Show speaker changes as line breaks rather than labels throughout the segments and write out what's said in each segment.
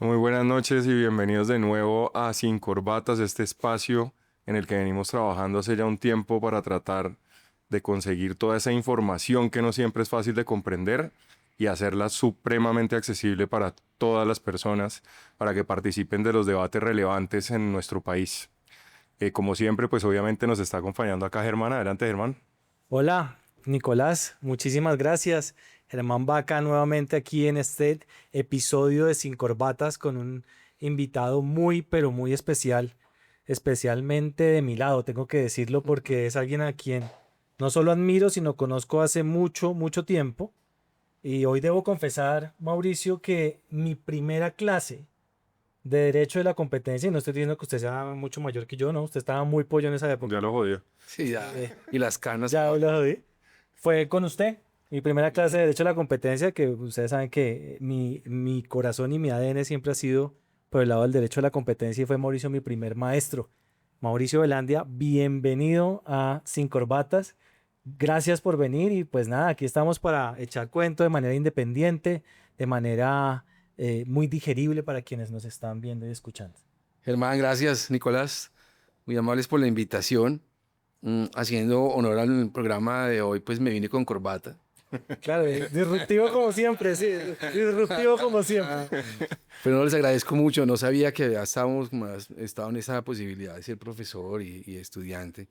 Muy buenas noches y bienvenidos de nuevo a Sin Corbatas, este espacio en el que venimos trabajando hace ya un tiempo para tratar de conseguir toda esa información que no siempre es fácil de comprender y hacerla supremamente accesible para todas las personas, para que participen de los debates relevantes en nuestro país. Como siempre, pues obviamente nos está acompañando acá Germán. Adelante, Germán.
Hola, Nicolás, muchísimas gracias. Germán Vaca nuevamente aquí en este episodio de Sin Corbatas con un invitado muy, pero muy especial, especialmente de mi lado, tengo que decirlo porque es alguien a quien no solo admiro, sino conozco hace mucho, mucho tiempo. Y hoy debo confesar, Mauricio, que mi primera clase de Derecho de la Competencia, y no estoy diciendo que usted sea mucho mayor que yo, no, usted estaba muy pollo en esa época.
Ya lo jodió.
Sí, ya.
Eh,
Y las canas.
ya lo jodí. Fue con usted. Mi primera clase de Derecho a la Competencia, que ustedes saben que mi corazón y mi ADN siempre ha sido por el lado del Derecho a la Competencia y fue Mauricio mi primer maestro. Mauricio Velandia, bienvenido a Sin Corbatas. Gracias por venir y pues nada, aquí estamos para echar cuento de manera independiente, de manera muy digerible para quienes nos están viendo y escuchando.
Germán, gracias, Nicolás. Muy amables por la invitación. Haciendo honor al programa de hoy, pues me vine con corbata.
Claro, disruptivo como siempre, sí, disruptivo como siempre.
Pero no les agradezco mucho. No sabía que ya estábamos más, estado en esa posibilidad de ser profesor y estudiante.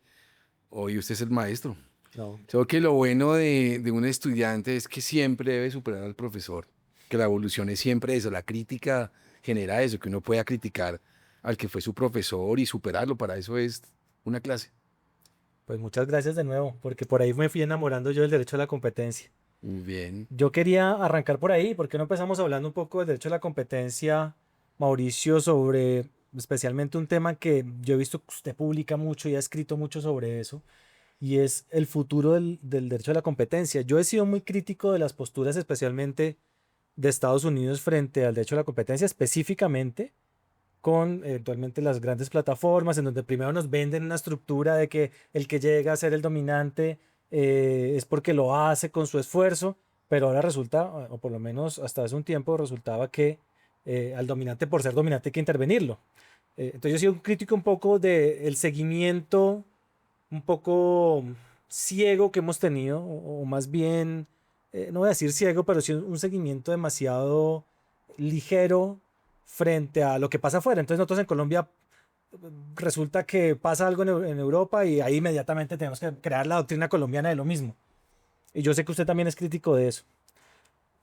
Hoy usted es el maestro.
No,
Creo que lo bueno de un estudiante es que siempre debe superar al profesor. Que la evolución es siempre eso. La crítica genera eso, que uno pueda criticar al que fue su profesor y superarlo. Para eso es una clase.
pues muchas gracias de nuevo, porque por ahí me fui enamorando yo del derecho a la competencia.
Muy bien.
Yo quería arrancar por ahí, porque no empezamos hablando un poco del derecho a la competencia, Mauricio, sobre especialmente un tema que yo he visto que usted publica mucho y ha escrito mucho sobre eso, y es el futuro del derecho a la competencia. Yo he sido muy crítico de las posturas, especialmente de Estados Unidos frente al derecho a la competencia, específicamente con eventualmente las grandes plataformas, en donde primero nos venden una estructura de que el que llega a ser el dominante es porque lo hace con su esfuerzo, pero ahora resulta, o por lo menos hasta hace un tiempo, resultaba que al dominante por ser dominante hay que intervenirlo. Entonces yo soy un crítico un poco del seguimiento un poco ciego que hemos tenido, o más bien, no voy a decir ciego, pero sí un seguimiento demasiado ligero frente a lo que pasa afuera. Entonces nosotros en Colombia resulta que pasa algo en Europa y ahí inmediatamente tenemos que crear la doctrina colombiana de lo mismo. Y yo sé que usted también es crítico de eso.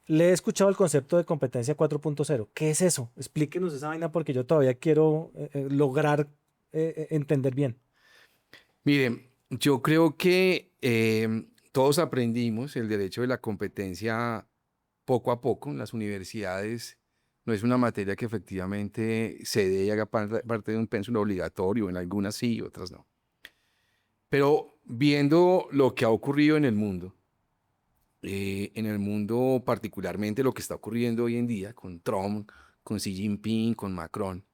Le he escuchado el concepto de competencia 4.0. ¿Qué es eso? Explíquenos esa vaina porque yo todavía quiero lograr entender bien.
Miren, yo creo que todos aprendimos el derecho de la competencia poco a poco en las universidades. No es una materia que efectivamente se dé y haga parte de un pénsul obligatorio, en algunas sí, otras no. Pero viendo lo que ha ocurrido en el mundo particularmente lo que está ocurriendo hoy en día con Trump, con Xi Jinping, con Macron,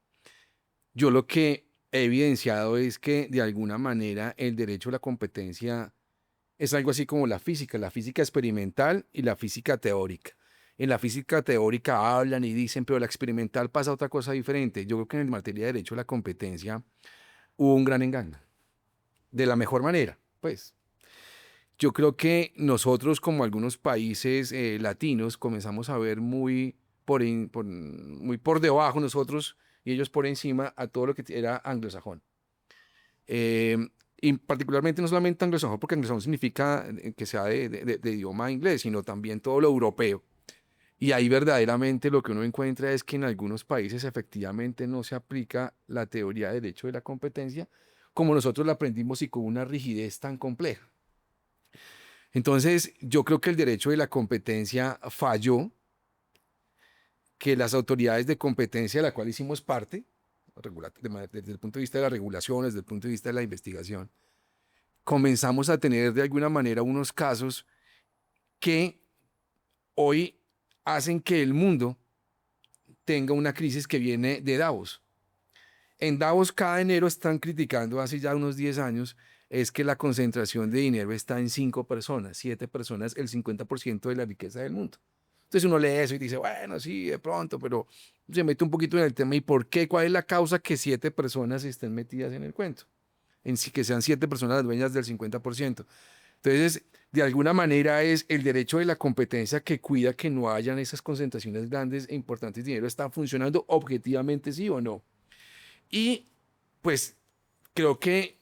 yo lo que he evidenciado es que de alguna manera el derecho a la competencia es algo así como la física experimental y la física teórica. En la física teórica hablan y dicen, pero la experimental pasa otra cosa diferente. Yo creo que en materia de derecho a la competencia hubo un gran engaño, de la mejor manera, pues. Yo creo que nosotros, como algunos países latinos, comenzamos a ver muy por debajo nosotros y ellos por encima a todo lo que era anglosajón. Eh, y particularmente no solamente anglosajón, porque anglosajón significa que sea de idioma inglés, sino también todo lo europeo. Y ahí verdaderamente lo que uno encuentra es que en algunos países efectivamente no se aplica la teoría de derecho de la competencia como nosotros la aprendimos y con una rigidez tan compleja. Entonces, yo creo que el derecho de la competencia falló, que las autoridades de competencia de la cual hicimos parte, desde el punto de vista de las regulaciones, desde el punto de vista de la investigación, comenzamos a tener de alguna manera unos casos que hoy hacen que el mundo tenga una crisis que viene de Davos. En Davos cada enero están criticando, hace ya unos 10 años, es que la concentración de dinero está en 5 personas, 7 personas, el 50% de la riqueza del mundo. Entonces uno lee eso y dice, bueno, sí, de pronto, pero se mete un poquito en el tema y por qué, cuál es la causa que 7 personas estén metidas en el cuento, en sí que sean 7 personas las dueñas del 50%. Entonces, de alguna manera es el derecho de la competencia que cuida que no hayan esas concentraciones grandes e importantes de dinero, ¿está funcionando objetivamente sí o no? Y pues creo que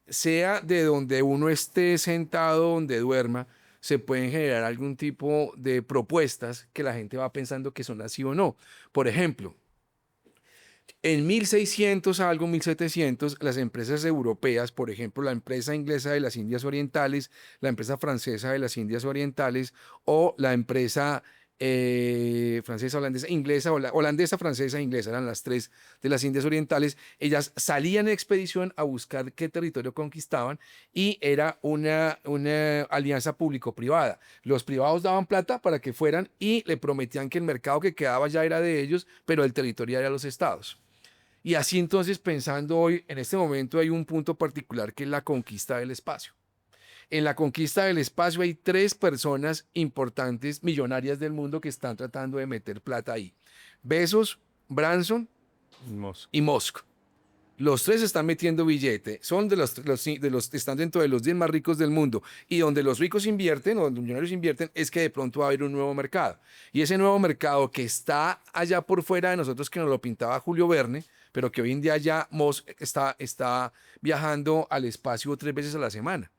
sea de donde uno esté sentado, donde duerma, se pueden generar algún tipo de propuestas que la gente va pensando que son así o no. Por ejemplo, en 1600 algo, 1700, las empresas europeas, por ejemplo, la empresa inglesa de las Indias Orientales, la empresa francesa de las Indias Orientales o la empresa francesa, holandesa, inglesa, holandesa, francesa e inglesa, eran las 3 de las Indias Orientales, ellas salían en expedición a buscar qué territorio conquistaban y era una alianza público-privada. Los privados daban plata para que fueran y le prometían que el mercado que quedaba ya era de ellos, pero el territorio era de los estados. Y así entonces, pensando hoy, en este momento hay un punto particular que es la conquista del espacio. En la conquista del espacio hay 3 personas importantes, millonarias del mundo, que están tratando de meter plata ahí. Bezos, Branson
Musk.
y Musk. Los 3 están metiendo billete, son están dentro de los 10 más ricos del mundo. Y donde los ricos invierten, o donde los millonarios invierten, es que de pronto va a haber un nuevo mercado. Y ese nuevo mercado que está allá por fuera de nosotros, que nos lo pintaba Julio Verne, pero que hoy en día ya Musk está viajando al espacio 3 veces a la semana.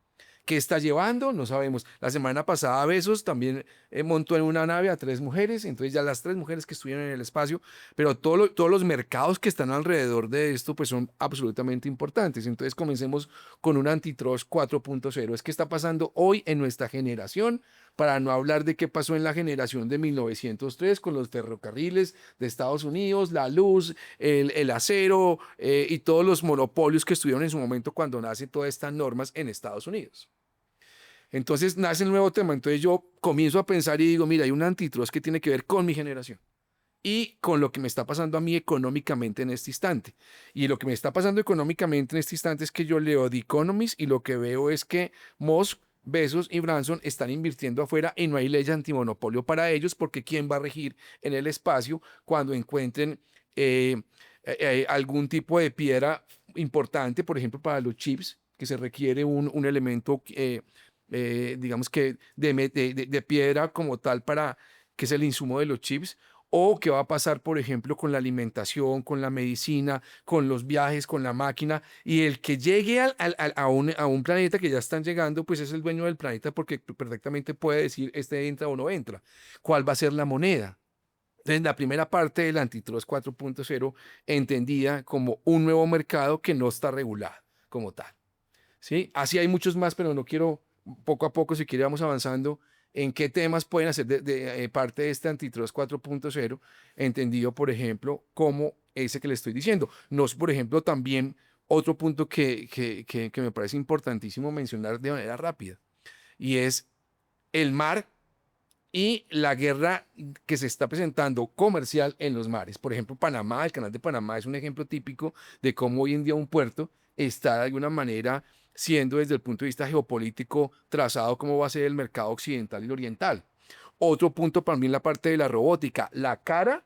¿Qué está llevando? No sabemos. La semana pasada Bezos también montó en una nave a 3 mujeres, entonces ya las 3 mujeres que estuvieron en el espacio, pero todos los mercados que están alrededor de esto pues son absolutamente importantes. Entonces comencemos con un antitrust 4.0. Es que está pasando hoy en nuestra generación, para no hablar de qué pasó en la generación de 1903 con los ferrocarriles de Estados Unidos, la luz, el acero y todos los monopolios que estuvieron en su momento cuando nacen todas estas normas en Estados Unidos. Entonces nace el nuevo tema. Entonces yo comienzo a pensar y digo, mira, hay un antitrust que tiene que ver con mi generación y con lo que me está pasando a mí económicamente en este instante. Y lo que me está pasando económicamente en este instante es que yo leo The Economist y lo que veo es que Musk, Bezos y Branson están invirtiendo afuera y no hay ley antimonopolio para ellos, porque ¿quién va a regir en el espacio cuando encuentren algún tipo de piedra importante, por ejemplo, para los chips, que se requiere un elemento digamos que de piedra como tal, para que es el insumo de los chips? ¿O qué va a pasar, por ejemplo, con la alimentación, con la medicina, con los viajes, con la máquina? Y el que llegue a un planeta, que ya están llegando, pues es el dueño del planeta, porque perfectamente puede decir este entra o no entra. ¿Cuál va a ser la moneda? Entonces, la primera parte del Antitrust 4.0 entendida como un nuevo mercado que no está regulado como tal. ¿Sí? Así hay muchos más, pero no quiero, poco a poco, si quiere, vamos avanzando en qué temas pueden hacer parte de este Antitrust 4.0, entendido, por ejemplo, como ese que le estoy diciendo. Nos, por ejemplo, también otro punto que me parece importantísimo mencionar de manera rápida, y es el mar y la guerra que se está presentando comercial en los mares. Por ejemplo, Panamá, el canal de Panamá es un ejemplo típico de cómo hoy en día un puerto está de alguna manera siendo, desde el punto de vista geopolítico, trazado cómo va a ser el mercado occidental y el oriental. Otro punto para mí en la parte de la robótica, la cara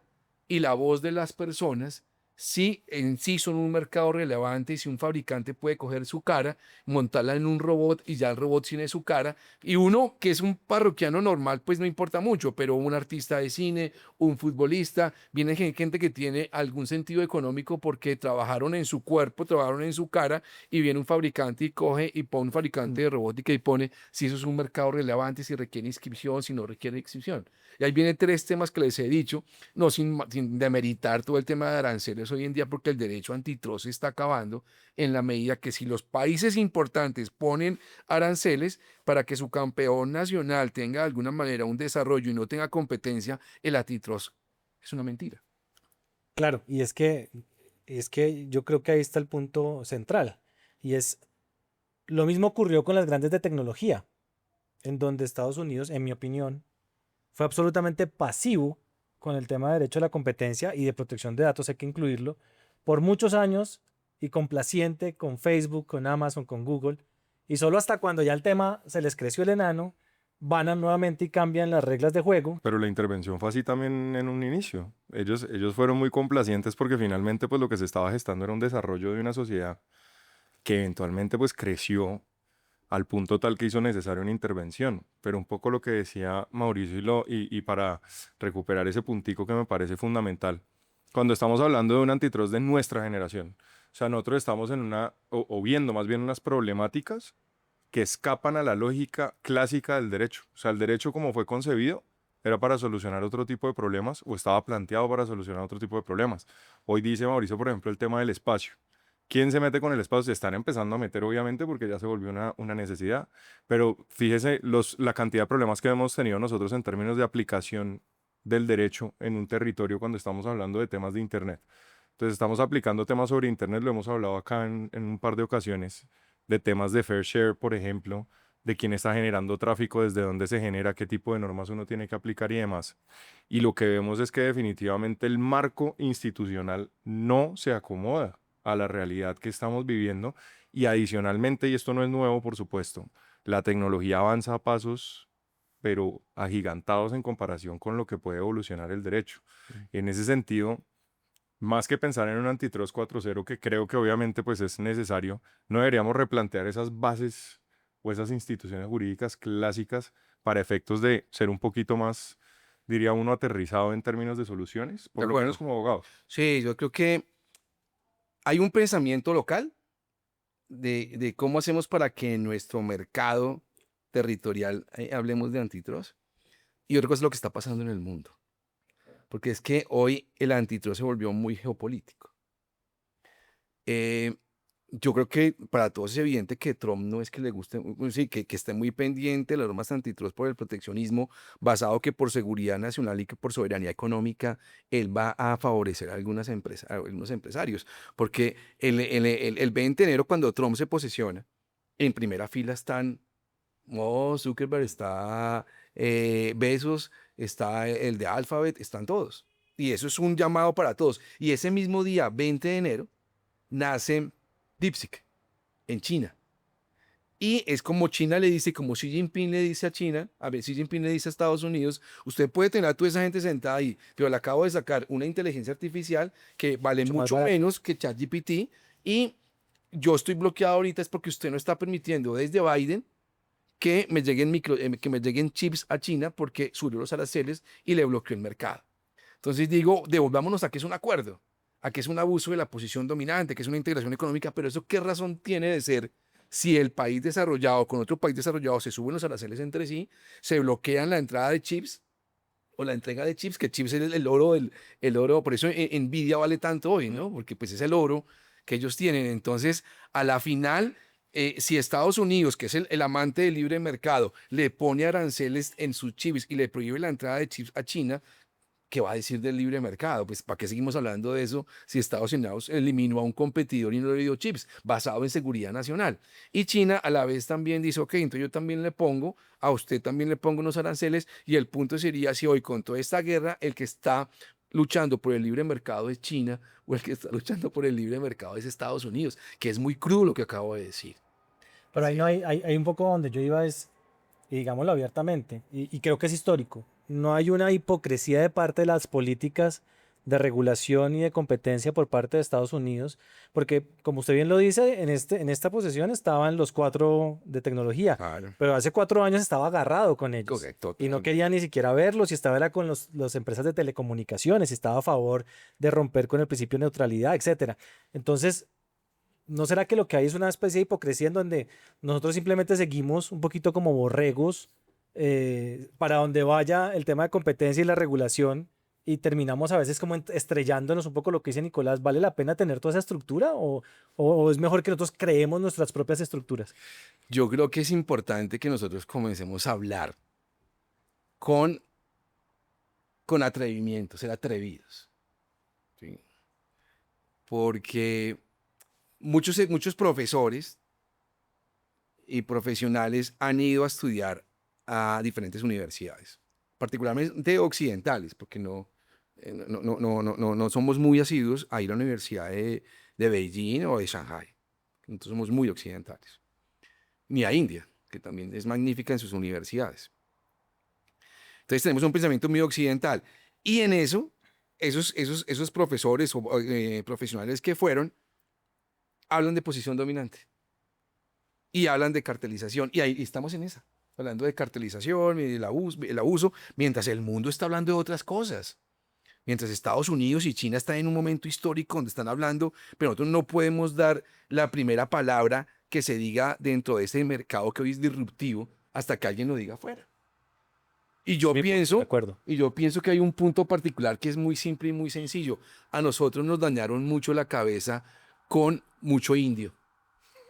y la voz de las personas, si en sí son un mercado relevante, y si un fabricante puede coger su cara, montarla en un robot y ya el robot tiene su cara, y uno que es un parroquiano normal, pues no importa mucho, pero un artista de cine, un futbolista, viene gente que tiene algún sentido económico porque trabajaron en su cuerpo, trabajaron en su cara, y viene un fabricante y coge y pone un fabricante de robótica y pone si eso es un mercado relevante, si requiere inscripción, si no requiere inscripción. Y ahí vienen 3 temas que les he dicho, no sin demeritar todo el tema de aranceles hoy en día, porque el derecho antitrust se está acabando en la medida que, si los países importantes ponen aranceles para que su campeón nacional tenga de alguna manera un desarrollo y no tenga competencia, el antitrust es una mentira.
Claro, y es que yo creo que ahí está el punto central. Y es, lo mismo ocurrió con las grandes de tecnología, en donde Estados Unidos, en mi opinión, fue absolutamente pasivo con el tema de derecho a la competencia y de protección de datos, hay que incluirlo, por muchos años, y complaciente con Facebook, con Amazon, con Google, y solo hasta cuando ya el tema se les creció el enano, van a nuevamente y cambian las reglas de juego.
Pero la intervención fue así también en un inicio. Ellos fueron muy complacientes porque finalmente pues lo que se estaba gestando era un desarrollo de una sociedad que eventualmente pues creció al punto tal que hizo necesaria una intervención. Pero un poco lo que decía Mauricio y para recuperar ese puntico que me parece fundamental. Cuando estamos hablando de un antitrust de nuestra generación, o sea, nosotros estamos en o viendo más bien unas problemáticas que escapan a la lógica clásica del derecho. O sea, el derecho como fue concebido era para solucionar otro tipo de problemas o estaba planteado para solucionar otro tipo de problemas. Hoy dice Mauricio, por ejemplo, el tema del espacio. ¿Quién se mete con el espacio? Se están empezando a meter, obviamente, porque ya se volvió una necesidad. Pero fíjese la cantidad de problemas que hemos tenido nosotros en términos de aplicación del derecho en un territorio cuando estamos hablando de temas de Internet. Entonces, estamos aplicando temas sobre Internet, lo hemos hablado acá en un par de ocasiones, de temas de fair share, por ejemplo, de quién está generando tráfico, desde dónde se genera, qué tipo de normas uno tiene que aplicar y demás. Y lo que vemos es que definitivamente el marco institucional no se acomoda a la realidad que estamos viviendo y adicionalmente, y esto no es nuevo, por supuesto, la tecnología avanza a pasos pero agigantados en comparación con lo que puede evolucionar el derecho. En ese sentido, más que pensar en un antitrust 4.0, que creo que obviamente pues es necesario, no deberíamos replantear esas bases o esas instituciones jurídicas clásicas para efectos de ser un poquito más, diría uno, aterrizado en términos de soluciones,
De
por lo menos
acuerdo.
como abogados.
Sí, yo creo que hay un pensamiento local de cómo hacemos para que en nuestro mercado territorial hablemos de antitrust. Y otra cosa es lo que está pasando en el mundo. Porque es que hoy el antitrust se volvió muy geopolítico. Eh, yo creo que para todos es evidente que Trump no es que le guste, sí, que esté muy pendiente de las normas antitrust por el proteccionismo, basado que por seguridad nacional y que por soberanía económica, él va a favorecer a algunas empresas, a algunos empresarios. Porque el 20 de enero, cuando Trump se posesiona, en primera fila están Zuckerberg, está Bezos, está el de Alphabet, están todos. Y eso es un llamado para todos. Y ese mismo día, 20 de enero, nace DeepSeek en China. Y es como China le dice, como Xi Jinping le dice a China, a ver, Xi Jinping le dice a Estados Unidos, usted puede tener a toda esa gente sentada ahí, pero le acabo de sacar una inteligencia artificial que vale
Mucho más
mucho
barato.
menos que ChatGPT y yo estoy bloqueado ahorita es porque usted no está permitiendo desde Biden que que me lleguen chips a China porque subió los aranceles y le bloqueó el mercado. Entonces digo, devolvámonos a que es un acuerdo, a que es un abuso de la posición dominante, que es una integración económica, pero eso qué razón tiene de ser si el país desarrollado con otro país desarrollado se suben los aranceles entre sí, se bloquean la entrada de chips o la entrega de chips, que chips es el oro, el oro, por eso Nvidia vale tanto hoy, ¿no? Porque pues es el oro que ellos tienen. Entonces, a la final, si Estados Unidos, que es el amante del libre mercado, le pone aranceles en sus chips y le prohíbe la entrada de chips a China, ¿qué va a decir del libre mercado? Pues, ¿para qué seguimos hablando de eso si Estados Unidos eliminó a un competidor y no le dio chips basado en seguridad nacional? Y China a la vez también dice, ok, entonces yo también le pongo, a usted también le pongo unos aranceles y el punto sería si hoy con toda esta guerra el que está luchando por el libre mercado es China o el que está luchando por el libre mercado es Estados Unidos, que es muy crudo lo que acabo de decir.
Pero ahí no hay un poco donde yo iba es, y digámoslo abiertamente, y creo que es histórico. No hay una hipocresía de parte de las políticas de regulación y de competencia por parte de Estados Unidos, porque como usted bien lo dice, en esta posesión estaban los cuatro de tecnología,
Claro,
pero hace 4 años estaba agarrado con ellos
correcto,
y no
total.
quería ni siquiera verlos y estaba era con las empresas de telecomunicaciones y estaba a favor de romper con el principio de neutralidad, etcétera. Entonces, ¿no será que lo que hay es una especie de hipocresía en donde nosotros simplemente seguimos un poquito como borregos para donde vaya el tema de competencia y la regulación y terminamos a veces como estrellándonos un poco lo que dice Nicolás? ¿Vale la pena tener toda esa estructura o es mejor que nosotros creemos nuestras propias estructuras?
Yo creo que es importante que nosotros comencemos a hablar con, con atrevimiento, ser atrevidos. ¿Sí? Porque muchos profesores y profesionales han ido a estudiar a diferentes universidades, particularmente occidentales, porque no somos muy asiduos a ir a la Universidad de Beijing o de Shanghai. Nosotros somos muy occidentales. Ni a India, que también es magnífica en sus universidades. Entonces tenemos un pensamiento muy occidental. Y en eso, esos profesores o profesionales que fueron, hablan de posición dominante y hablan de cartelización. Y ahí estamos en esa, hablando de cartelización y el abuso, mientras el mundo está hablando de otras cosas. Mientras Estados Unidos y China están en un momento histórico donde están hablando, pero nosotros no podemos dar la primera palabra que se diga dentro de ese mercado que hoy es disruptivo hasta que alguien lo diga afuera. Y yo
De
pienso,
acuerdo.
y yo pienso que hay un punto particular que es muy simple y muy sencillo. A nosotros nos dañaron mucho la cabeza con mucho indio,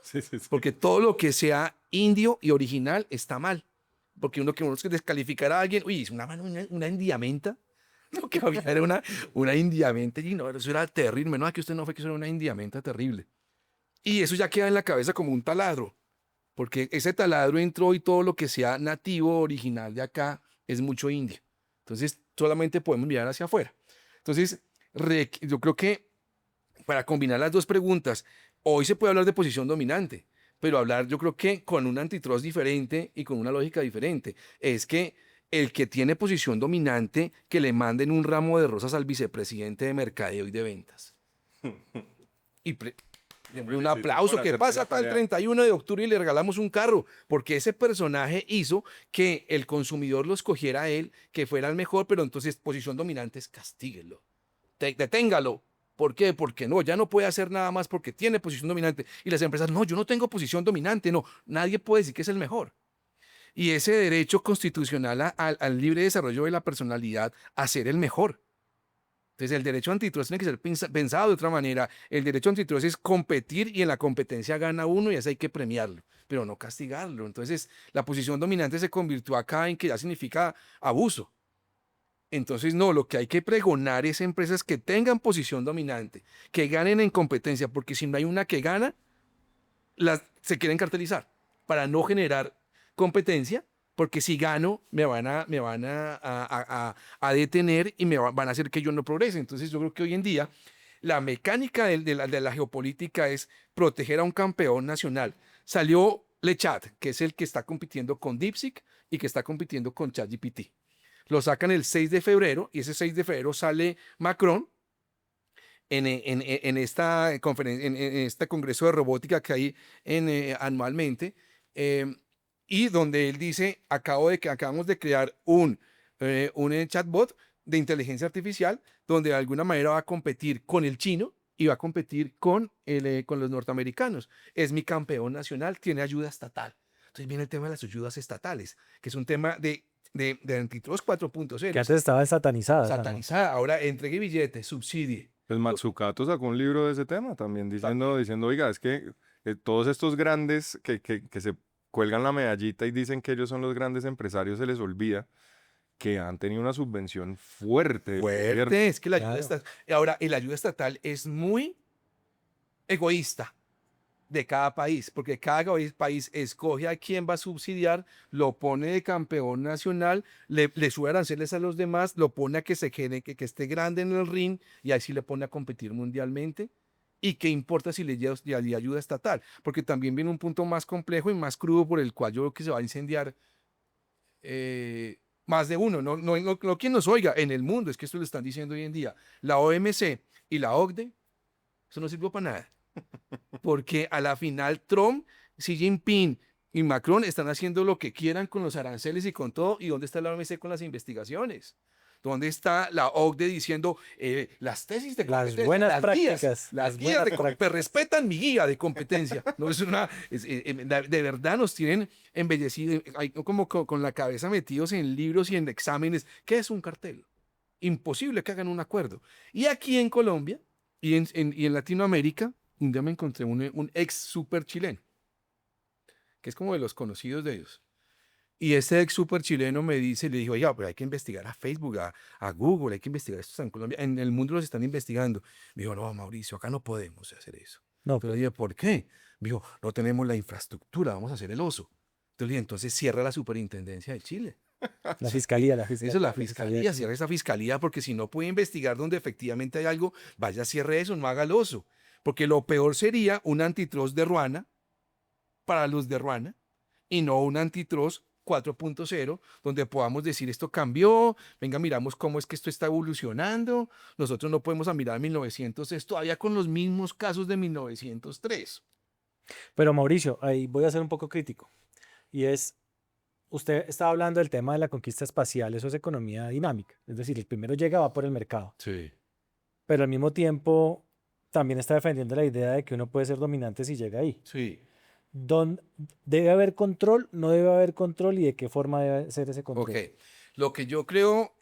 Sí, sí, sí.
porque todo lo que sea indio y original está mal. Porque uno que descalificar a alguien, uy, es una indiamenta. Lo que había era una indiamenta y no, eso era terrible. No, que usted no fue que eso era una indiamenta terrible. Y eso ya queda en la cabeza como un taladro, porque ese taladro entró y todo lo que sea nativo, original de acá, es mucho indio. Entonces, solamente podemos mirar hacia afuera. Entonces, yo creo que para combinar las dos preguntas, hoy se puede hablar de posición dominante, pero hablar yo creo que con un antitrust diferente y con una lógica diferente. Es que el que tiene posición dominante, que le manden un ramo de rosas al vicepresidente de mercadeo y de ventas. Y un aplauso, que pasa hasta el 31 de octubre y le regalamos un carro, porque ese personaje hizo que el consumidor lo escogiera a él, que fuera el mejor, pero entonces posición dominante es castíguelo, deténgalo. ¿Por qué? Porque no, ya no puede hacer nada más porque tiene posición dominante. Y las empresas, no, yo no tengo posición dominante, no, nadie puede decir que es el mejor. Y ese derecho constitucional al libre desarrollo de la personalidad a ser el mejor. Entonces, el derecho antitrust tiene que ser pensado de otra manera. El derecho antitrust es competir y en la competencia gana uno y eso hay que premiarlo, pero no castigarlo. Entonces, la posición dominante se convirtió acá en que ya significa abuso. Entonces, no, lo que hay que pregonar es empresas que tengan posición dominante, que ganen en competencia, porque si no hay una que gana, se quieren cartelizar para no generar competencia, porque si gano me van a detener y van a hacer que yo no progrese. Entonces yo creo que hoy en día la mecánica de la geopolítica es proteger a un campeón nacional. Salió Lechat, que es el que está compitiendo con DeepSeek y que está compitiendo con ChatGPT. Lo sacan el 6 de febrero y ese 6 de febrero sale Macron en esta conferencia, en este congreso de robótica que hay anualmente, y donde él dice, acabamos de crear un chatbot de inteligencia artificial donde de alguna manera va a competir con el chino y va a competir con los norteamericanos. Es mi campeón nacional, tiene ayuda estatal. Entonces viene el tema de las ayudas estatales, que es un tema de antitrust 4.0.
Que antes estaba satanizada.
Satanizada, ahora entregue billetes, subsidie.
Pues Matsukato sacó un libro de ese tema también, diciendo, oiga, es que todos estos grandes que se cuelgan la medallita y dicen que ellos son los grandes empresarios, se les olvida que han tenido una subvención fuerte.
Fuerte, es que la ayuda estatal, ahora, la ayuda estatal es muy egoísta de cada país, porque cada país escoge a quién va a subsidiar, lo pone de campeón nacional, le sube aranceles a los demás, lo pone a que que esté grande en el ring y ahí sí le pone a competir mundialmente. ¿Y qué importa si le ayuda estatal? Porque también viene un punto más complejo y más crudo por el cual yo creo que se va a incendiar más de uno. No quien nos oiga, en el mundo, es que esto lo están diciendo hoy en día. La OMC y la OCDE, eso no sirvió para nada. Porque a la final Trump, Xi Jinping y Macron están haciendo lo que quieran con los aranceles y con todo. ¿Y dónde está la OMC con las investigaciones? ¿Dónde está la OCDE diciendo las tesis de competencia?
Las buenas prácticas.
Las guías de competencia. Respetan mi guía de competencia. No es de verdad nos tienen embellecidos, como con la cabeza metidos en libros y en exámenes. ¿Qué es un cartel? Imposible que hagan un acuerdo. Y aquí en Colombia y en Latinoamérica, un día me encontré un ex super chileno, que es como de los conocidos de ellos. Y ese ex super chileno le dijo, oiga, pero hay que investigar a Facebook, a Google, hay que investigar esto en Colombia. En el mundo los están investigando. Me dijo, no, Mauricio, acá no podemos hacer eso.
No,
Entonces le dije, ¿por qué? Me dijo, no tenemos la infraestructura, vamos a hacer el oso. Entonces le dije, entonces cierra la superintendencia de Chile.
la fiscalía.
Eso es la fiscalía, cierra esa fiscalía, porque si no puede investigar donde efectivamente hay algo, vaya, cierre eso, no haga el oso. Porque lo peor sería un antitrust de Ruana para los de Ruana y no un antitrust 4.0, donde podamos decir esto cambió, venga, miramos cómo es que esto está evolucionando, nosotros no podemos mirar 1900, todavía con los mismos casos de 1903.
Pero Mauricio, ahí voy a ser un poco crítico. Y es, usted estaba hablando del tema de la conquista espacial, eso es economía dinámica. Es decir, el primero llega, va por el mercado.
Sí.
Pero al mismo tiempo también está defendiendo la idea de que uno puede ser dominante si llega ahí.
Sí.
¿Debe haber control? ¿No debe haber control? ¿Y de qué forma debe ser ese control?
Ok. Lo que yo creo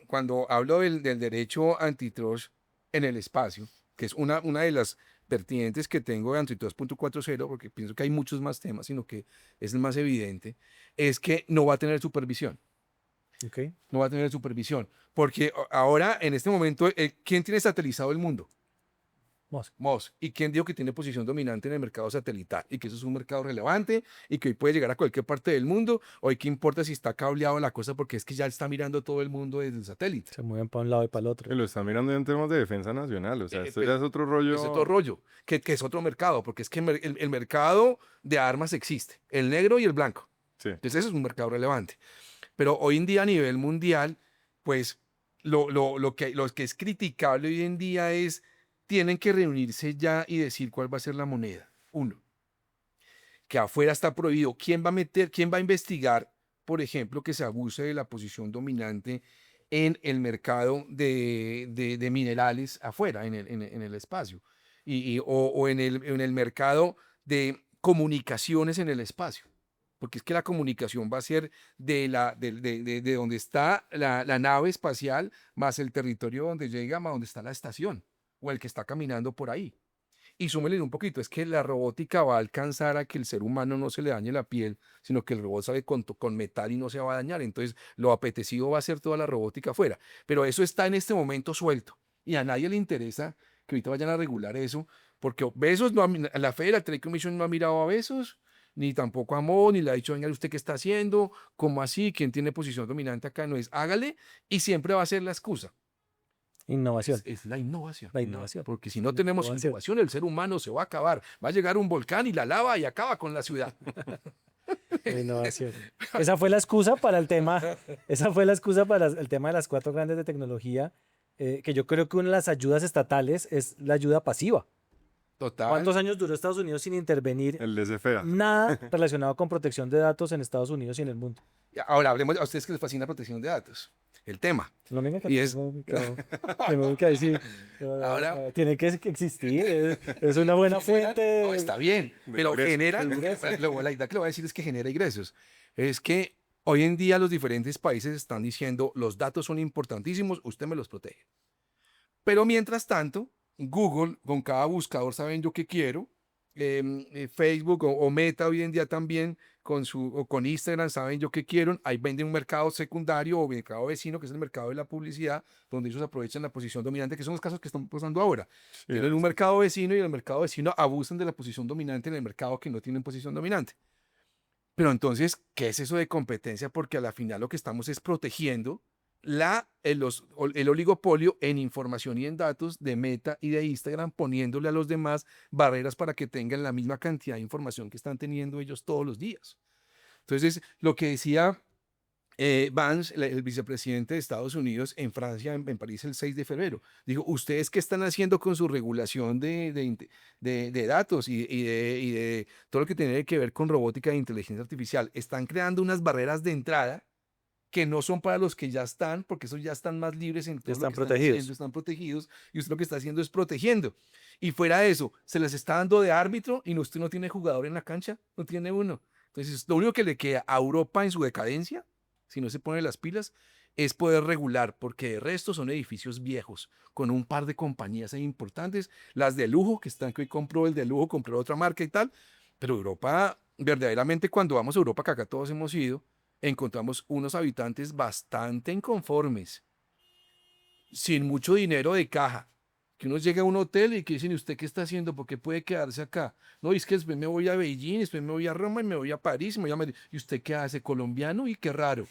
cuando hablo del derecho antitrust en el espacio, que es una de las vertientes que tengo de Antitrust 4.0, porque pienso que hay muchos más temas, sino que es el más evidente, es que no va a tener supervisión.
Ok.
No va a tener supervisión. Porque ahora, en este momento, ¿quién tiene satelizado el mundo?
Musk.
Musk. ¿Y quién dijo que tiene posición dominante en el mercado satelital? Y que eso es un mercado relevante y que hoy puede llegar a cualquier parte del mundo. Hoy, ¿qué importa si está cableado la cosa? Porque es que ya está mirando todo el mundo desde el satélite.
Se mueven para un lado y para el otro.
Y lo están mirando en temas de defensa nacional, o sea, esto
pues,
ya es otro rollo.
Es otro rollo, que es otro mercado, porque es que el mercado de armas existe, el negro y el blanco.
Sí.
Entonces, eso es un mercado relevante. Pero hoy en día, a nivel mundial, pues lo que es criticable hoy en día es tienen que reunirse ya y decir cuál va a ser la moneda. Uno, que afuera está prohibido. ¿Quién va a investigar, por ejemplo, que se abuse de la posición dominante en el mercado de minerales afuera, en el espacio? O en el mercado de comunicaciones en el espacio. Porque es que la comunicación va a ser de donde está la nave espacial, más el territorio donde llega, más donde está la estación, o el que está caminando por ahí. Y súmele un poquito, es que la robótica va a alcanzar a que el ser humano no se le dañe la piel, sino que el robot sabe con metal y no se va a dañar. Entonces, lo apetecido va a ser toda la robótica afuera. Pero eso está en este momento suelto. Y a nadie le interesa que ahorita vayan a regular eso, porque Bezos, la Federal Trade Commission no ha mirado a Bezos, ni tampoco a Mo, ni le ha dicho, venga, ¿usted qué está haciendo? ¿Cómo así? ¿Quién tiene posición dominante acá? No es, hágale, y siempre va a ser la excusa.
Innovación.
Es la innovación.
La innovación.
Porque si no tenemos innovación, el ser humano se va a acabar. Va a llegar un volcán y la lava y acaba con la ciudad.
La innovación. Esa fue la excusa para el tema. Esa fue la excusa para el tema de las 4 grandes de tecnología. Que yo creo que una de las ayudas estatales es la ayuda pasiva.
Total.
¿Cuántos años duró Estados Unidos sin intervenir?
El laissez-faire.
Nada relacionado con protección de datos en Estados Unidos y en el mundo.
Ahora hablemos a ustedes que les fascina la protección de datos. El tema.
No me
Y es- Ahora-
tiene que existir. Es una buena fuente.
No, está bien, pero
ingresos.
genera, la idea que le voy a decir es que genera ingresos. Es que hoy en día los diferentes países están diciendo, los datos son importantísimos, usted me los protege. Pero mientras tanto, Google, con cada buscador saben yo qué quiero, Facebook o Meta hoy en día también, con Instagram saben yo qué quiero, ahí venden un mercado secundario o mercado vecino, que es el mercado de la publicidad, donde ellos aprovechan la posición dominante, que son los casos que están pasando ahora. Tienen un mercado vecino y el mercado vecino abusan de la posición dominante en el mercado que no tienen posición dominante. Pero entonces, ¿qué es eso de competencia? Porque a la final lo que estamos es protegiendo el oligopolio en información y en datos de Meta y de Instagram, poniéndole a los demás barreras para que tengan la misma cantidad de información que están teniendo ellos todos los días. Entonces, lo que decía Vance, el vicepresidente de Estados Unidos en Francia, en París, el 6 de febrero, dijo, ¿ustedes qué están haciendo con su regulación de datos y de todo lo que tiene que ver con robótica e inteligencia artificial? Están creando unas barreras de entrada que no son para los que ya están, porque esos ya están más libres en todo
Están
lo que
protegidos.
están protegidos, y usted lo que está haciendo es protegiendo. Y fuera de eso, se les está dando de árbitro y usted no tiene jugador en la cancha, no tiene uno. Entonces, lo único que le queda a Europa en su decadencia, si no se pone las pilas, es poder regular, porque de resto son edificios viejos, con un par de compañías ahí importantes, las de lujo, que están que hoy compró el de lujo, compró otra marca y tal, pero Europa, verdaderamente cuando vamos a Europa, que acá todos hemos ido, encontramos unos habitantes bastante inconformes, sin mucho dinero de caja, que uno llega a un hotel y que dicen, ¿y usted qué está haciendo? ¿Por qué puede quedarse acá? No, es que después me voy a Beijing, después me voy a Roma y me voy a París, y me voy a Madrid. ¿Y usted qué hace? ¿Colombiano? Y qué raro.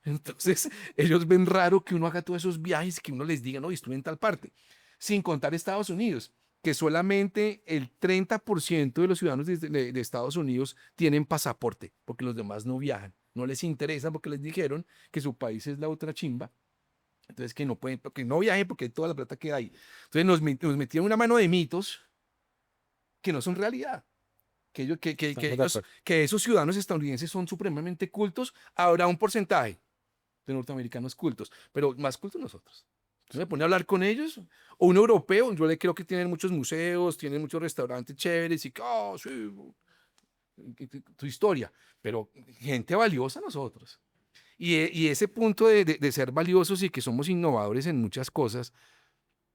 Entonces, ellos ven raro que uno haga todos esos viajes, que uno les diga, no, estuve en tal parte. Sin contar Estados Unidos, que solamente el 30% de los ciudadanos de Estados Unidos tienen pasaporte, porque los demás no viajan. No les interesa porque les dijeron que su país es la otra chimba. Entonces que no pueden, que no viajen porque toda la plata queda ahí. Entonces nos metieron una mano de mitos que no son realidad.
Estamos de acuerdo.
Que esos ciudadanos estadounidenses son supremamente cultos. Habrá un porcentaje de norteamericanos cultos, pero más cultos nosotros. Entonces me pone a hablar con ellos, o un europeo, yo le creo que tienen muchos museos, tienen muchos restaurantes chéveres y que, sí, tu historia, pero gente valiosa nosotros. Y ese punto de ser valiosos y que somos innovadores en muchas cosas,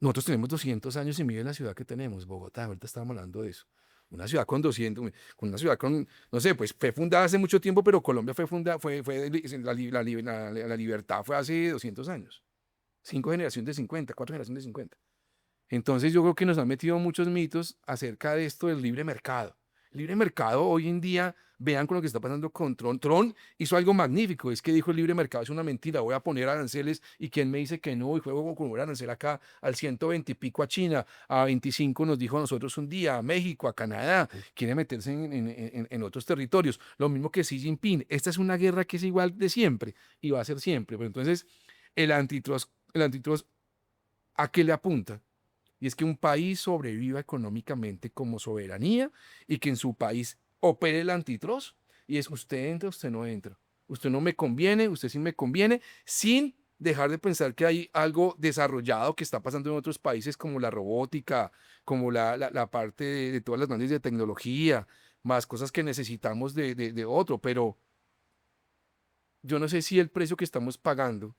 nosotros tenemos 200 años y medio en la ciudad que tenemos, Bogotá, ahorita estábamos hablando de eso. Una ciudad con 200, con una ciudad con, no sé, pues fue fundada hace mucho tiempo, pero Colombia fue fundada, la libertad fue hace 200 años. 5 generaciones de 50, 4 generaciones de 50. Entonces yo creo que nos han metido muchos mitos acerca de esto del libre mercado. El libre mercado hoy en día, vean con lo que está pasando con Trump. Trump hizo algo magnífico, es que dijo el libre mercado es una mentira, voy a poner aranceles y quién me dice que no, y juego con un arancel acá al 120 y pico a China, a 25 nos dijo a nosotros un día, a México, a Canadá, quiere meterse en otros territorios. Lo mismo que Xi Jinping, esta es una guerra que es igual de siempre y va a ser siempre. Pero entonces el antitrust, ¿a qué le apunta? Y es que un país sobreviva económicamente como soberanía y que en su país opere el antitrust. Y es usted entra, usted no entra. Usted no me conviene, usted sí me conviene, sin dejar de pensar que hay algo desarrollado que está pasando en otros países como la robótica, como la parte de todas las grandes de tecnología, más cosas que necesitamos de otro. Pero yo no sé si el precio que estamos pagando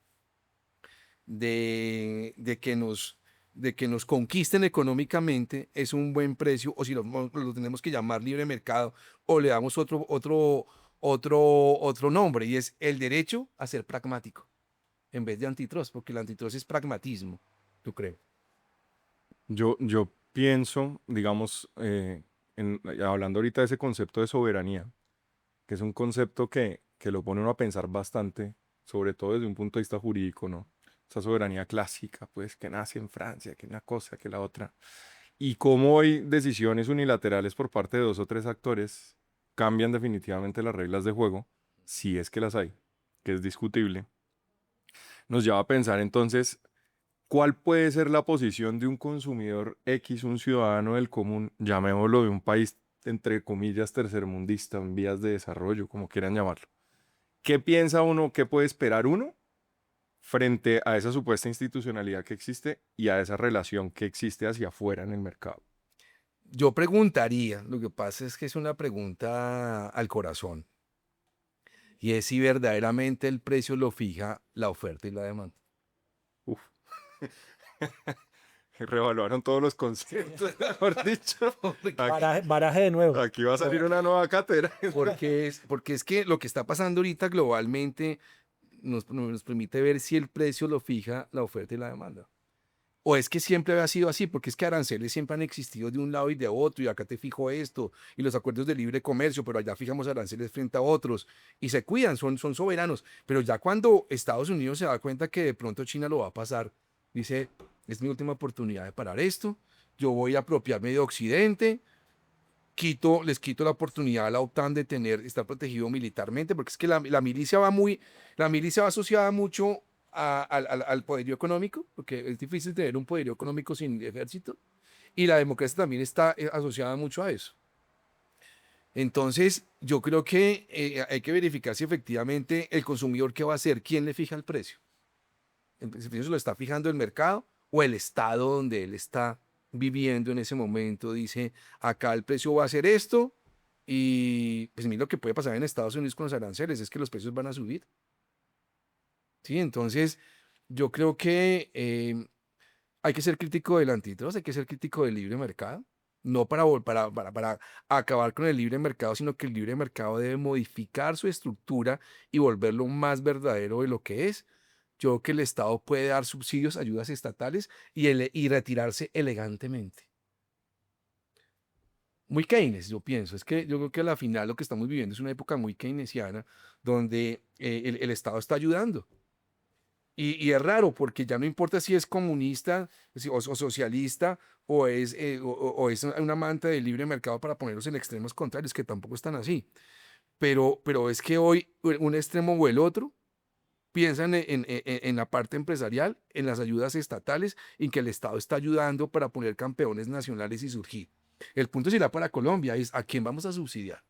de que nos conquisten económicamente es un buen precio, o si lo tenemos que llamar libre mercado, o le damos otro nombre, y es el derecho a ser pragmático, en vez de antitrust, porque el antitrust es pragmatismo, yo creo.
Yo pienso, digamos, hablando ahorita de ese concepto de soberanía, que es un concepto que lo pone uno a pensar bastante, sobre todo desde un punto de vista jurídico, ¿no? Esa soberanía clásica, pues, que nace en Francia, que una cosa, que la otra. Y cómo hoy decisiones unilaterales por parte de 2 o 3 actores cambian definitivamente las reglas de juego, si es que las hay, que es discutible. Nos lleva a pensar entonces, ¿cuál puede ser la posición de un consumidor X, un ciudadano del común, llamémoslo de un país, entre comillas, tercermundista, en vías de desarrollo, como quieran llamarlo? ¿Qué piensa uno, qué puede esperar uno frente a esa supuesta institucionalidad que existe y a esa relación que existe hacia afuera en el mercado?
Yo preguntaría, lo que pasa es que es una pregunta al corazón, y es si verdaderamente el precio lo fija la oferta y la demanda.
Uf. Reevaluaron todos los conceptos, mejor dicho.
Baraje de nuevo.
Aquí va a salir una nueva cátedra.
Porque es que lo que está pasando ahorita globalmente nos permite ver si el precio lo fija la oferta y la demanda. O es que siempre había sido así, porque es que aranceles siempre han existido de un lado y de otro, y acá te fijo esto, y los acuerdos de libre comercio, pero allá fijamos aranceles frente a otros, y se cuidan, son soberanos. Pero ya cuando Estados Unidos se da cuenta que de pronto China lo va a pasar, dice, es mi última oportunidad de parar esto, yo voy a apropiarme de Occidente, les quito la oportunidad a la OTAN de estar protegido militarmente, porque es que la milicia va asociada mucho al poderío económico, porque es difícil tener un poderío económico sin ejército, y la democracia también está asociada mucho a eso. Entonces, yo creo que hay que verificar si efectivamente el consumidor qué va a hacer, quién le fija el precio. ¿El precio se lo está fijando el mercado o el estado donde él está viviendo en ese momento? Dice, acá el precio va a ser esto, y pues mira lo que puede pasar en Estados Unidos con los aranceles, es que los precios van a subir. ¿Sí? Entonces, yo creo que hay que ser crítico del antitrust, hay que ser crítico del libre mercado, no para acabar con el libre mercado, sino que el libre mercado debe modificar su estructura y volverlo más verdadero de lo que es. Yo creo que el Estado puede dar subsidios, ayudas estatales y retirarse elegantemente. Muy Keynes, yo pienso. Es que yo creo que a la final lo que estamos viviendo es una época muy keynesiana donde el Estado está ayudando. Y es raro porque ya no importa si es comunista o socialista o es un amante del libre mercado, para ponerlos en extremos contrarios, que tampoco están así. pero es que hoy un extremo o el otro piensan en la parte empresarial, en las ayudas estatales, en que el Estado está ayudando para poner campeones nacionales y surgir. El punto será para Colombia es a quién vamos a subsidiar.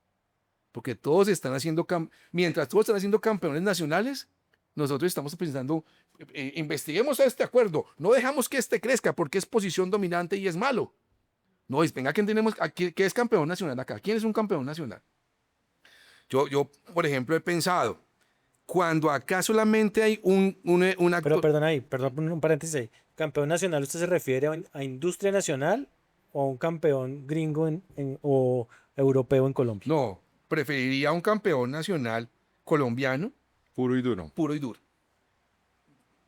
Porque todos están haciendo, mientras todos están haciendo campeones nacionales, nosotros estamos pensando, investiguemos este acuerdo, no dejamos que este crezca porque es posición dominante y es malo. No, venga, ¿quién tenemos? ¿Qué es campeón nacional acá? ¿Quién es un campeón nacional? Yo, por ejemplo, he pensado, cuando acá solamente hay un
Pero
actor.
perdón ahí, perdón, un paréntesis ahí. ¿Campeón nacional usted se refiere a industria nacional o a un campeón gringo o europeo en Colombia?
No, preferiría un campeón nacional colombiano,
Puro y duro.
puro y duro.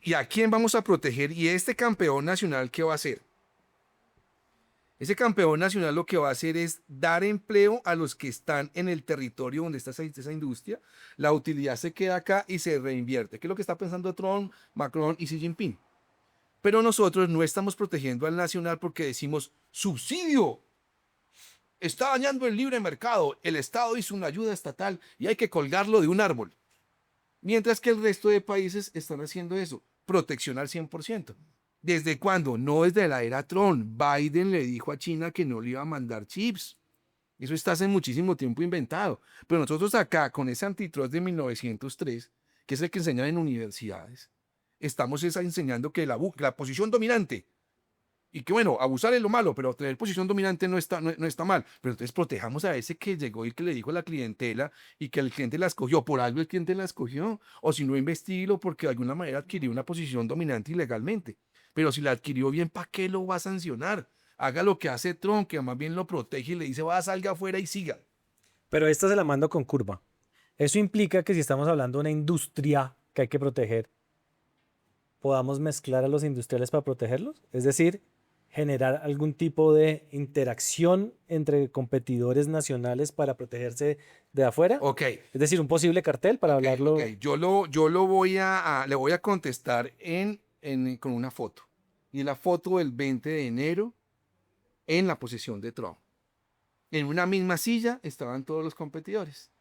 ¿Y a quién vamos a proteger? ¿Y este campeón nacional qué va a hacer? Ese campeón nacional lo que va a hacer es dar empleo a los que están en el territorio donde está esa industria. La utilidad se queda acá y se reinvierte. ¿Qué es lo que está pensando Trump, Macron y Xi Jinping? Pero nosotros no estamos protegiendo al nacional porque decimos subsidio. Está dañando el libre mercado. El Estado hizo una ayuda estatal y hay que colgarlo de un árbol. Mientras que el resto de países están haciendo eso. Protección al 100%. ¿Desde cuándo? No desde la era Trump. Biden le dijo a China que no le iba a mandar chips. Eso está hace muchísimo tiempo inventado. Pero nosotros acá, con ese antitrust de 1903, que es el que enseñan en universidades, estamos enseñando que la posición dominante, y que bueno, abusar es lo malo, pero tener posición dominante no está mal. Pero entonces protejamos a ese que llegó y que le dijo a la clientela y que el cliente la escogió. Por algo el cliente la escogió. O si no, investíguelo porque de alguna manera adquirió una posición dominante ilegalmente. Pero si la adquirió bien, ¿para qué lo va a sancionar? Haga lo que hace Trump, que más bien lo protege y le dice, va, salga afuera y siga.
Pero esta se la mando con curva. Eso implica que si estamos hablando de una industria que hay que proteger, podamos mezclar a los industriales para protegerlos. Es decir, generar algún tipo de interacción entre competidores nacionales para protegerse de afuera.
Ok.
Es decir, un posible cartel para hablarlo.
Ok. Yo lo le voy a contestar con una foto. Y la foto del 20 de enero en la posesión de Trump. En una misma silla estaban todos los competidores.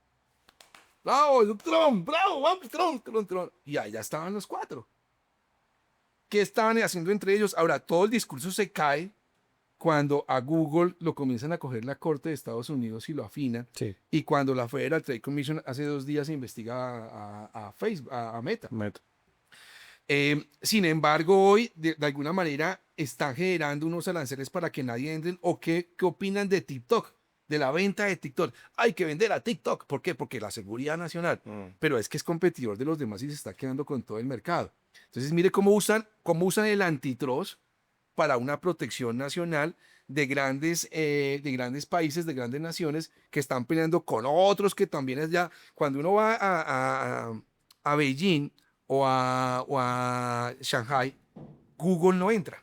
¡Bravo, Trump! ¡Bravo, vamos, Trump! Y allá estaban los cuatro. ¿Qué estaban haciendo entre ellos? Ahora, todo el discurso se cae cuando a Google lo comienzan a coger la Corte de Estados Unidos y lo afinan.
Sí.
Y cuando la Federal Trade Commission hace 2 días investiga a Facebook, a Meta. Sin embargo, hoy, de alguna manera, están generando unos aranceles para que nadie entre. ¿O qué opinan de TikTok? De la venta de TikTok. Hay que vender a TikTok. ¿Por qué? Porque la seguridad nacional. Pero es que es competidor de los demás y se está quedando con todo el mercado. Entonces, mire cómo usan el antitrust para una protección nacional de grandes países, de grandes naciones que están peleando con otros que también es ya. Cuando uno va a Beijing o a Shanghai, Google no entra.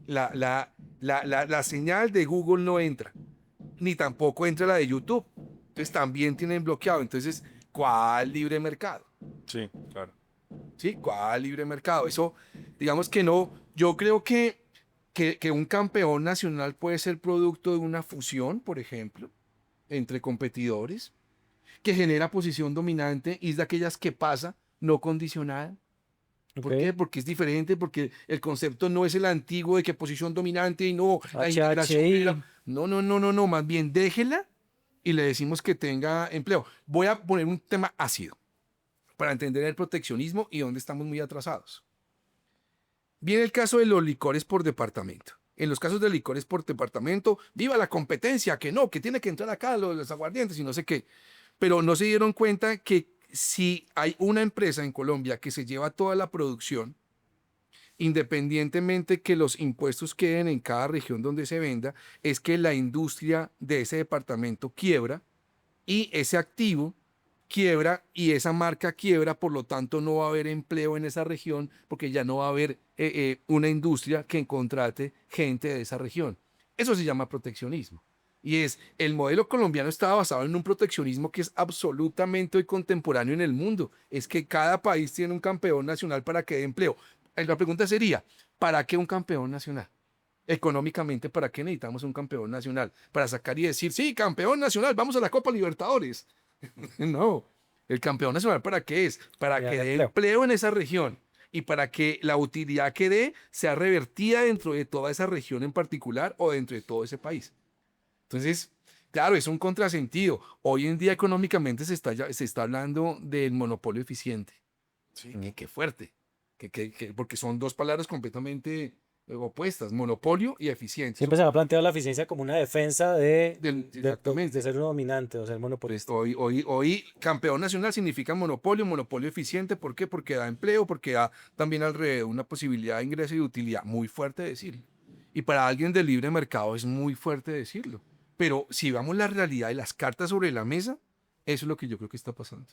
La señal de Google no entra, ni tampoco entra la de YouTube. Entonces también tienen bloqueado. Entonces, ¿cuál libre mercado?
Sí, claro.
¿Sí? ¿Cuál libre mercado? Eso, digamos que no. Yo creo que un campeón nacional puede ser producto de una fusión, por ejemplo, entre competidores, que genera posición dominante y es de aquellas que pasa no condicionada. ¿Por qué? Porque es diferente, porque el concepto no es el antiguo de que posición dominante y no la integración. No, más bien déjela y le decimos que tenga empleo. Voy a poner un tema ácido para entender el proteccionismo y dónde estamos muy atrasados. Viene el caso de los licores por departamento. En los casos de licores por departamento, viva la competencia, que no, que tiene que entrar acá los aguardientes y no sé qué. Pero no se dieron cuenta que si hay una empresa en Colombia que se lleva toda la producción, independientemente que los impuestos queden en cada región donde se venda, es que la industria de ese departamento quiebra y ese activo quiebra y esa marca quiebra, por lo tanto no va a haber empleo en esa región porque ya no va a haber una industria que contrate gente de esa región. Eso se llama proteccionismo. Y el modelo colombiano estaba basado en un proteccionismo que es absolutamente hoy contemporáneo en el mundo. Es que cada país tiene un campeón nacional para que dé empleo. La pregunta sería, ¿para qué un campeón nacional? Económicamente, ¿para qué necesitamos un campeón nacional? Para sacar y decir, sí, campeón nacional, vamos a la Copa Libertadores. No, el campeón nacional, ¿para qué es? Para que
Crear
dé
empleo.
empleo en esa región y para que la utilidad que dé sea revertida dentro de toda esa región en particular o dentro de todo ese país. Entonces, claro, es un contrasentido. Hoy en día económicamente se está hablando del monopolio eficiente. Sí, qué fuerte. Porque son dos palabras completamente opuestas, monopolio y eficiencia.
Siempre se ha planteado la eficiencia como una defensa de
Exactamente.
ser un dominante, o ser
Pues
monopolista.
hoy campeón nacional significa monopolio, monopolio eficiente. ¿Por qué? Porque da empleo, porque da también alrededor una posibilidad de ingreso y de utilidad. Muy fuerte decirlo. Y para alguien de libre mercado es muy fuerte decirlo. Pero si vamos la realidad y las cartas sobre la mesa, eso es lo que yo creo que está pasando.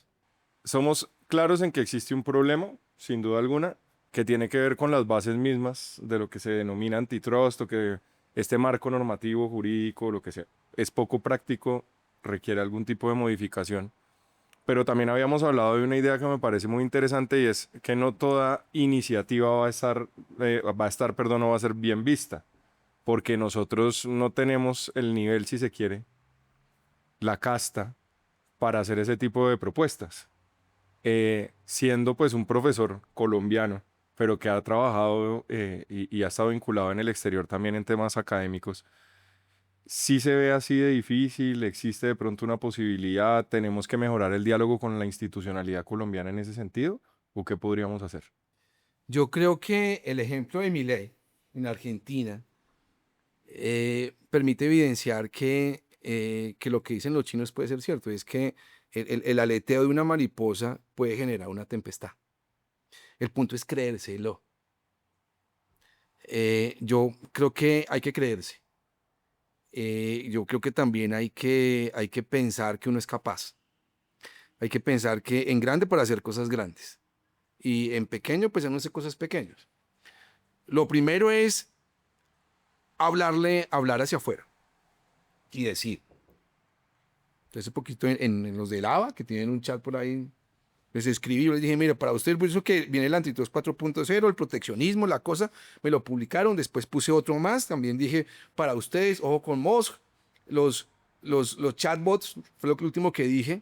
Somos claros en que existe un problema, sin duda alguna, que tiene que ver con las bases mismas de lo que se denomina antitrust o que este marco normativo, jurídico, lo que sea, es poco práctico, requiere algún tipo de modificación. Pero también habíamos hablado de una idea que me parece muy interesante y es que no toda iniciativa perdón, no va a ser bien vista, porque nosotros no tenemos el nivel, si se quiere, la casta para hacer ese tipo de propuestas. Siendo pues un profesor colombiano, pero que ha trabajado y ha estado vinculado en el exterior también en temas académicos, sí se ve así de difícil, existe de pronto una posibilidad, tenemos que mejorar el diálogo con la institucionalidad colombiana en ese sentido, ¿o qué podríamos hacer?
Yo creo que el ejemplo de Milei en Argentina permite evidenciar que lo que dicen los chinos puede ser cierto. Es que el aleteo de una mariposa puede generar una tempestad. El punto es creérselo. Yo creo que hay que creerse. Yo creo que también hay que pensar que uno es capaz. Hay que pensar que en grande para hacer cosas grandes. Y en pequeño, pues uno hace cosas pequeñas. Lo primero es hablar hacia afuera y decir. Entonces, un poquito en los de Lava, que tienen un chat por ahí, les escribí, yo les dije, mire, para ustedes, por eso que viene el Antitrust 4.0, el proteccionismo, la cosa, me lo publicaron, después puse otro más, también dije, para ustedes, ojo con Musk, los chatbots, fue lo último que dije,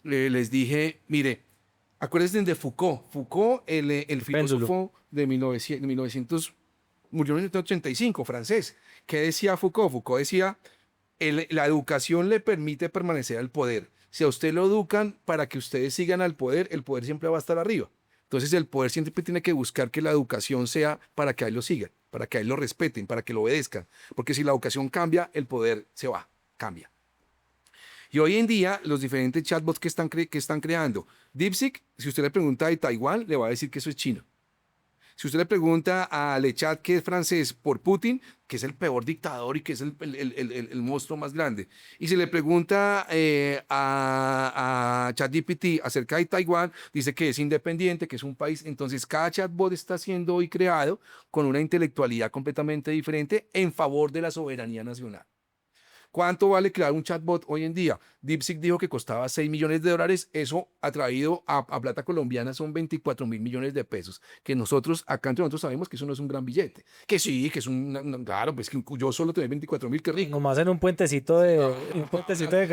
les dije, mire, acuérdense de Foucault, el
Péndulo.
filósofo de 1900, murió en 1985, francés. ¿Qué decía Foucault? Foucault decía, la educación le permite permanecer al poder. Si a usted lo educan para que ustedes sigan al poder, el poder siempre va a estar arriba. Entonces el poder siempre tiene que buscar que la educación sea para que a él lo sigan, para que a él lo respeten, para que lo obedezcan. Porque si la educación cambia, el poder se va, cambia. Y hoy en día, los diferentes chatbots que están creando, DeepSeek, si usted le pregunta de Taiwán, le va a decir que eso es chino. Si usted le pregunta a Lechat, que es francés, por Putin, que es el peor dictador y que es el monstruo más grande, y si le pregunta a ChatGPT acerca de Taiwán, dice que es independiente, que es un país. Entonces, cada chatbot está siendo hoy creado con una intelectualidad completamente diferente en favor de la soberanía nacional. ¿Cuánto vale crear un chatbot hoy en día? DeepSeek dijo que costaba $6 millones. Eso atraído a plata colombiana son 24.000 millones de pesos. Que nosotros, acá entre nosotros sabemos que eso no es un gran billete. Que sí, que es claro, pues que yo solo tengo 24.000, qué rico.
Nomás en un puentecito un puentecito de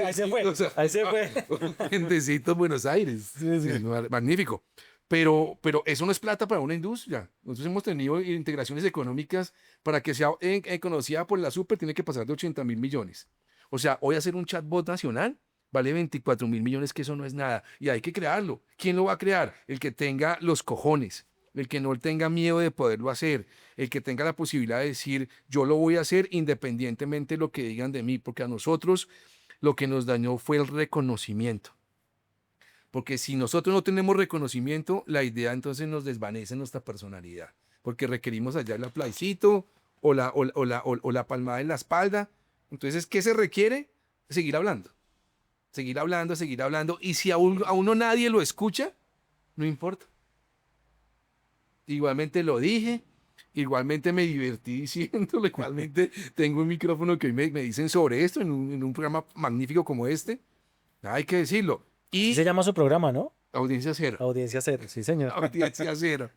ahí se fue,
O sea,
ahí se fue.
un puentecito en Buenos Aires.
Sí, sí.
Sí, magnífico. Pero eso no es plata para una industria. Nosotros hemos tenido integraciones económicas para que sea conocida por la super, tiene que pasar de 80.000 millones. O sea, hoy hacer un chatbot nacional vale 24.000 millones, que eso no es nada. Y hay que crearlo. ¿Quién lo va a crear? El que tenga los cojones, el que no tenga miedo de poderlo hacer, el que tenga la posibilidad de decir, yo lo voy a hacer independientemente de lo que digan de mí, porque a nosotros lo que nos dañó fue el reconocimiento. Porque si nosotros no tenemos reconocimiento, la idea entonces nos desvanece nuestra personalidad. Porque requerimos allá el aplausito o la palmada en la espalda. Entonces, ¿qué se requiere? Seguir hablando. Seguir hablando, seguir hablando. Y si a uno nadie lo escucha, no importa. Igualmente lo dije, igualmente me divertí diciéndolo, igualmente tengo un micrófono que hoy me dicen sobre esto en un programa magnífico como este. Hay que decirlo.
Así
Y
se llama su programa, ¿no?
audiencia cero.
Audiencia cero, sí, señor.
Audiencia cero.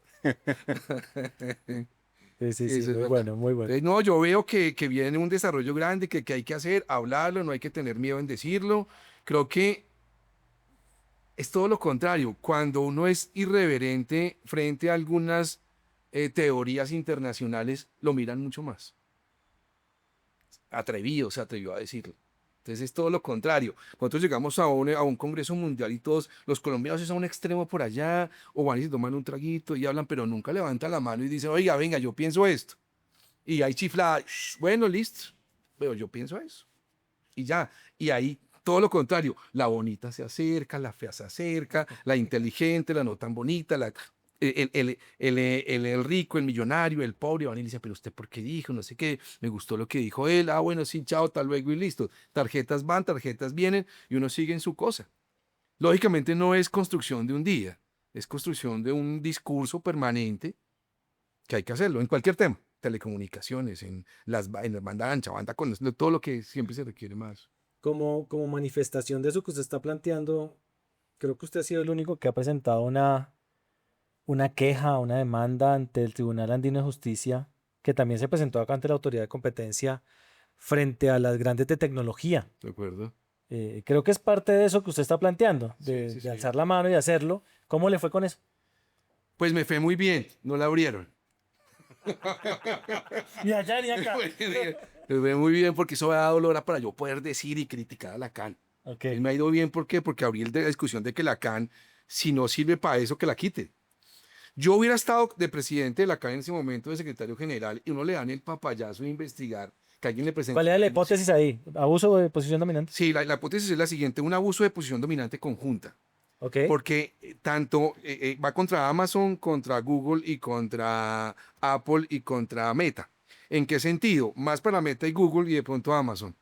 Sí, sí, sí,
Eso es
muy
verdad.
bueno, muy bueno.
Entonces, no, yo veo que viene un desarrollo grande, que hay que hacer, hablarlo, no hay que tener miedo en decirlo. Creo que es todo lo contrario. Cuando uno es irreverente frente a algunas teorías internacionales, lo miran mucho más. Atrevido, se atrevió a decirlo. Entonces es todo lo contrario. Cuando nosotros llegamos a un congreso mundial y todos los colombianos es a un extremo por allá, o van y se toman un traguito y hablan, pero nunca levantan la mano y dicen, oiga, venga, yo pienso esto. Y hay chiflada, "Shh, bueno, listo, pero yo pienso eso". Y ya, y ahí todo lo contrario, la bonita se acerca, la fea se acerca, la inteligente, la no tan bonita, el rico, el millonario, el pobre, van y le dicen, pero usted por qué dijo, no sé qué, me gustó lo que dijo él, ah, bueno, sí, chao, tal luego y listo. Tarjetas van, tarjetas vienen y uno sigue en su cosa. Lógicamente no es construcción de un día, es construcción de un discurso permanente que hay que hacerlo en cualquier tema, telecomunicaciones, en la banda ancha, banda con todo lo que siempre se requiere más.
Como manifestación de eso que usted está planteando, creo que usted ha sido el único que ha presentado una queja, una demanda ante el Tribunal Andino de Justicia, que también se presentó acá ante la Autoridad de Competencia frente a las grandes de tecnología.
¿De acuerdo?
Creo que es parte de eso que usted está planteando,
Sí,
de,
sí,
de
sí.
alzar la mano y hacerlo. ¿Cómo le fue con eso?
Pues me fue muy bien, no la abrieron.
Ni allá ni acá.
Me fue muy bien porque eso me ha dado dolor para yo poder decir y criticar a Lacan.
Ok.
Entonces me ha ido bien, ¿por qué? Porque abrí la discusión de que Lacan, si no sirve para eso, que la quite. Yo hubiera estado de presidente de Lacan en ese momento, de secretario general, y uno le dan el papayazo de investigar, que alguien le presente
¿Cuál
una
era la
denuncia.
hipótesis ahí? ¿Abuso de posición dominante?
Sí, la hipótesis es la siguiente, un abuso de posición dominante conjunta.
Ok.
Porque tanto va contra Amazon, contra Google y contra Apple y contra Meta. ¿En qué sentido? Más para Meta y Google y de pronto Amazon.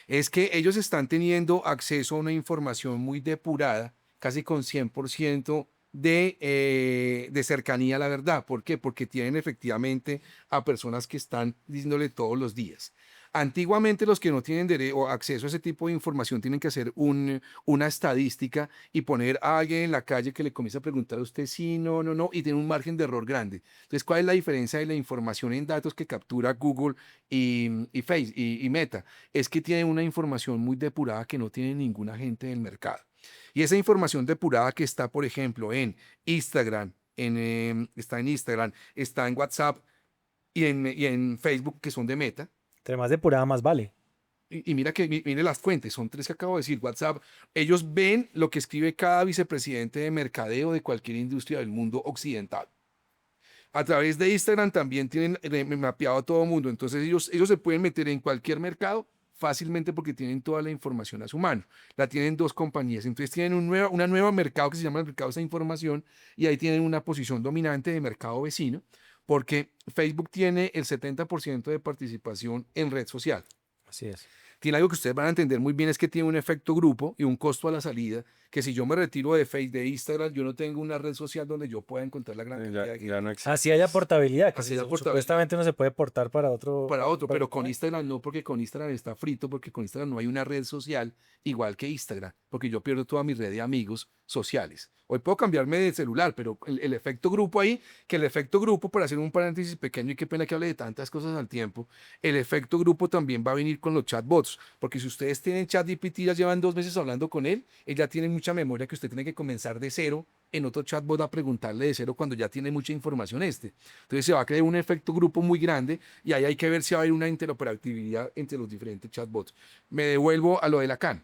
Es que ellos están teniendo acceso a una información muy depurada, casi con 100% de cercanía a la verdad. ¿Por qué? Porque tienen efectivamente a personas que están diciéndole todos los días. Antiguamente los que no tienen o acceso a ese tipo de información tienen que hacer una estadística y poner a alguien en la calle que le comience a preguntar a usted sí, no, no, no, y tiene un margen de error grande. Entonces, ¿cuál es la diferencia de la información en datos que captura Google y Face y Meta? Es que tienen una información muy depurada que no tiene ningún agente del mercado. Y esa información depurada que está, por ejemplo, en Instagram, está en Instagram, está en WhatsApp y en Facebook, que son de Meta.
Entre más depurada, más vale.
Y mira que mire las fuentes, son tres que acabo de decir, WhatsApp. Ellos ven lo que escribe cada vicepresidente de mercadeo de cualquier industria del mundo occidental. A través de Instagram también tienen mapeado a todo el mundo. Entonces ellos se pueden meter en cualquier mercado fácilmente porque tienen toda la información a su mano. La tienen dos compañías. Entonces tienen una nueva mercado que se llama el mercado de esa información y ahí tienen una posición dominante de mercado vecino porque Facebook tiene el 70% de participación en red social.
Así es.
Tiene algo que ustedes van a entender muy bien, es que tiene un efecto grupo y un costo a la salida, que si yo me retiro de Facebook, de Instagram, yo no tengo una red social donde yo pueda encontrar la gran cantidad
Ya,
de gente.
ya no existe.
Así haya portabilidad, que
Así haya portabilidad.
supuestamente no se puede portar para otro.
Para otro, pero con Instagram no, porque con Instagram está frito, porque con Instagram no hay una red social igual que Instagram, porque yo pierdo toda mi red de amigos sociales. Hoy puedo cambiarme de celular, pero el efecto grupo ahí, que el efecto grupo, para hacer un paréntesis pequeño y qué pena que hable de tantas cosas al tiempo, el efecto grupo también va a venir con los chatbots, porque si ustedes tienen ChatGPT, ya llevan 2 meses hablando con él ya tiene mucha memoria que usted tiene que comenzar de cero en otro chatbot a preguntarle de cero cuando ya tiene mucha información Entonces se va a crear un efecto grupo muy grande y ahí hay que ver si va a haber una interoperabilidad entre los diferentes chatbots. Me devuelvo a lo de Lacan.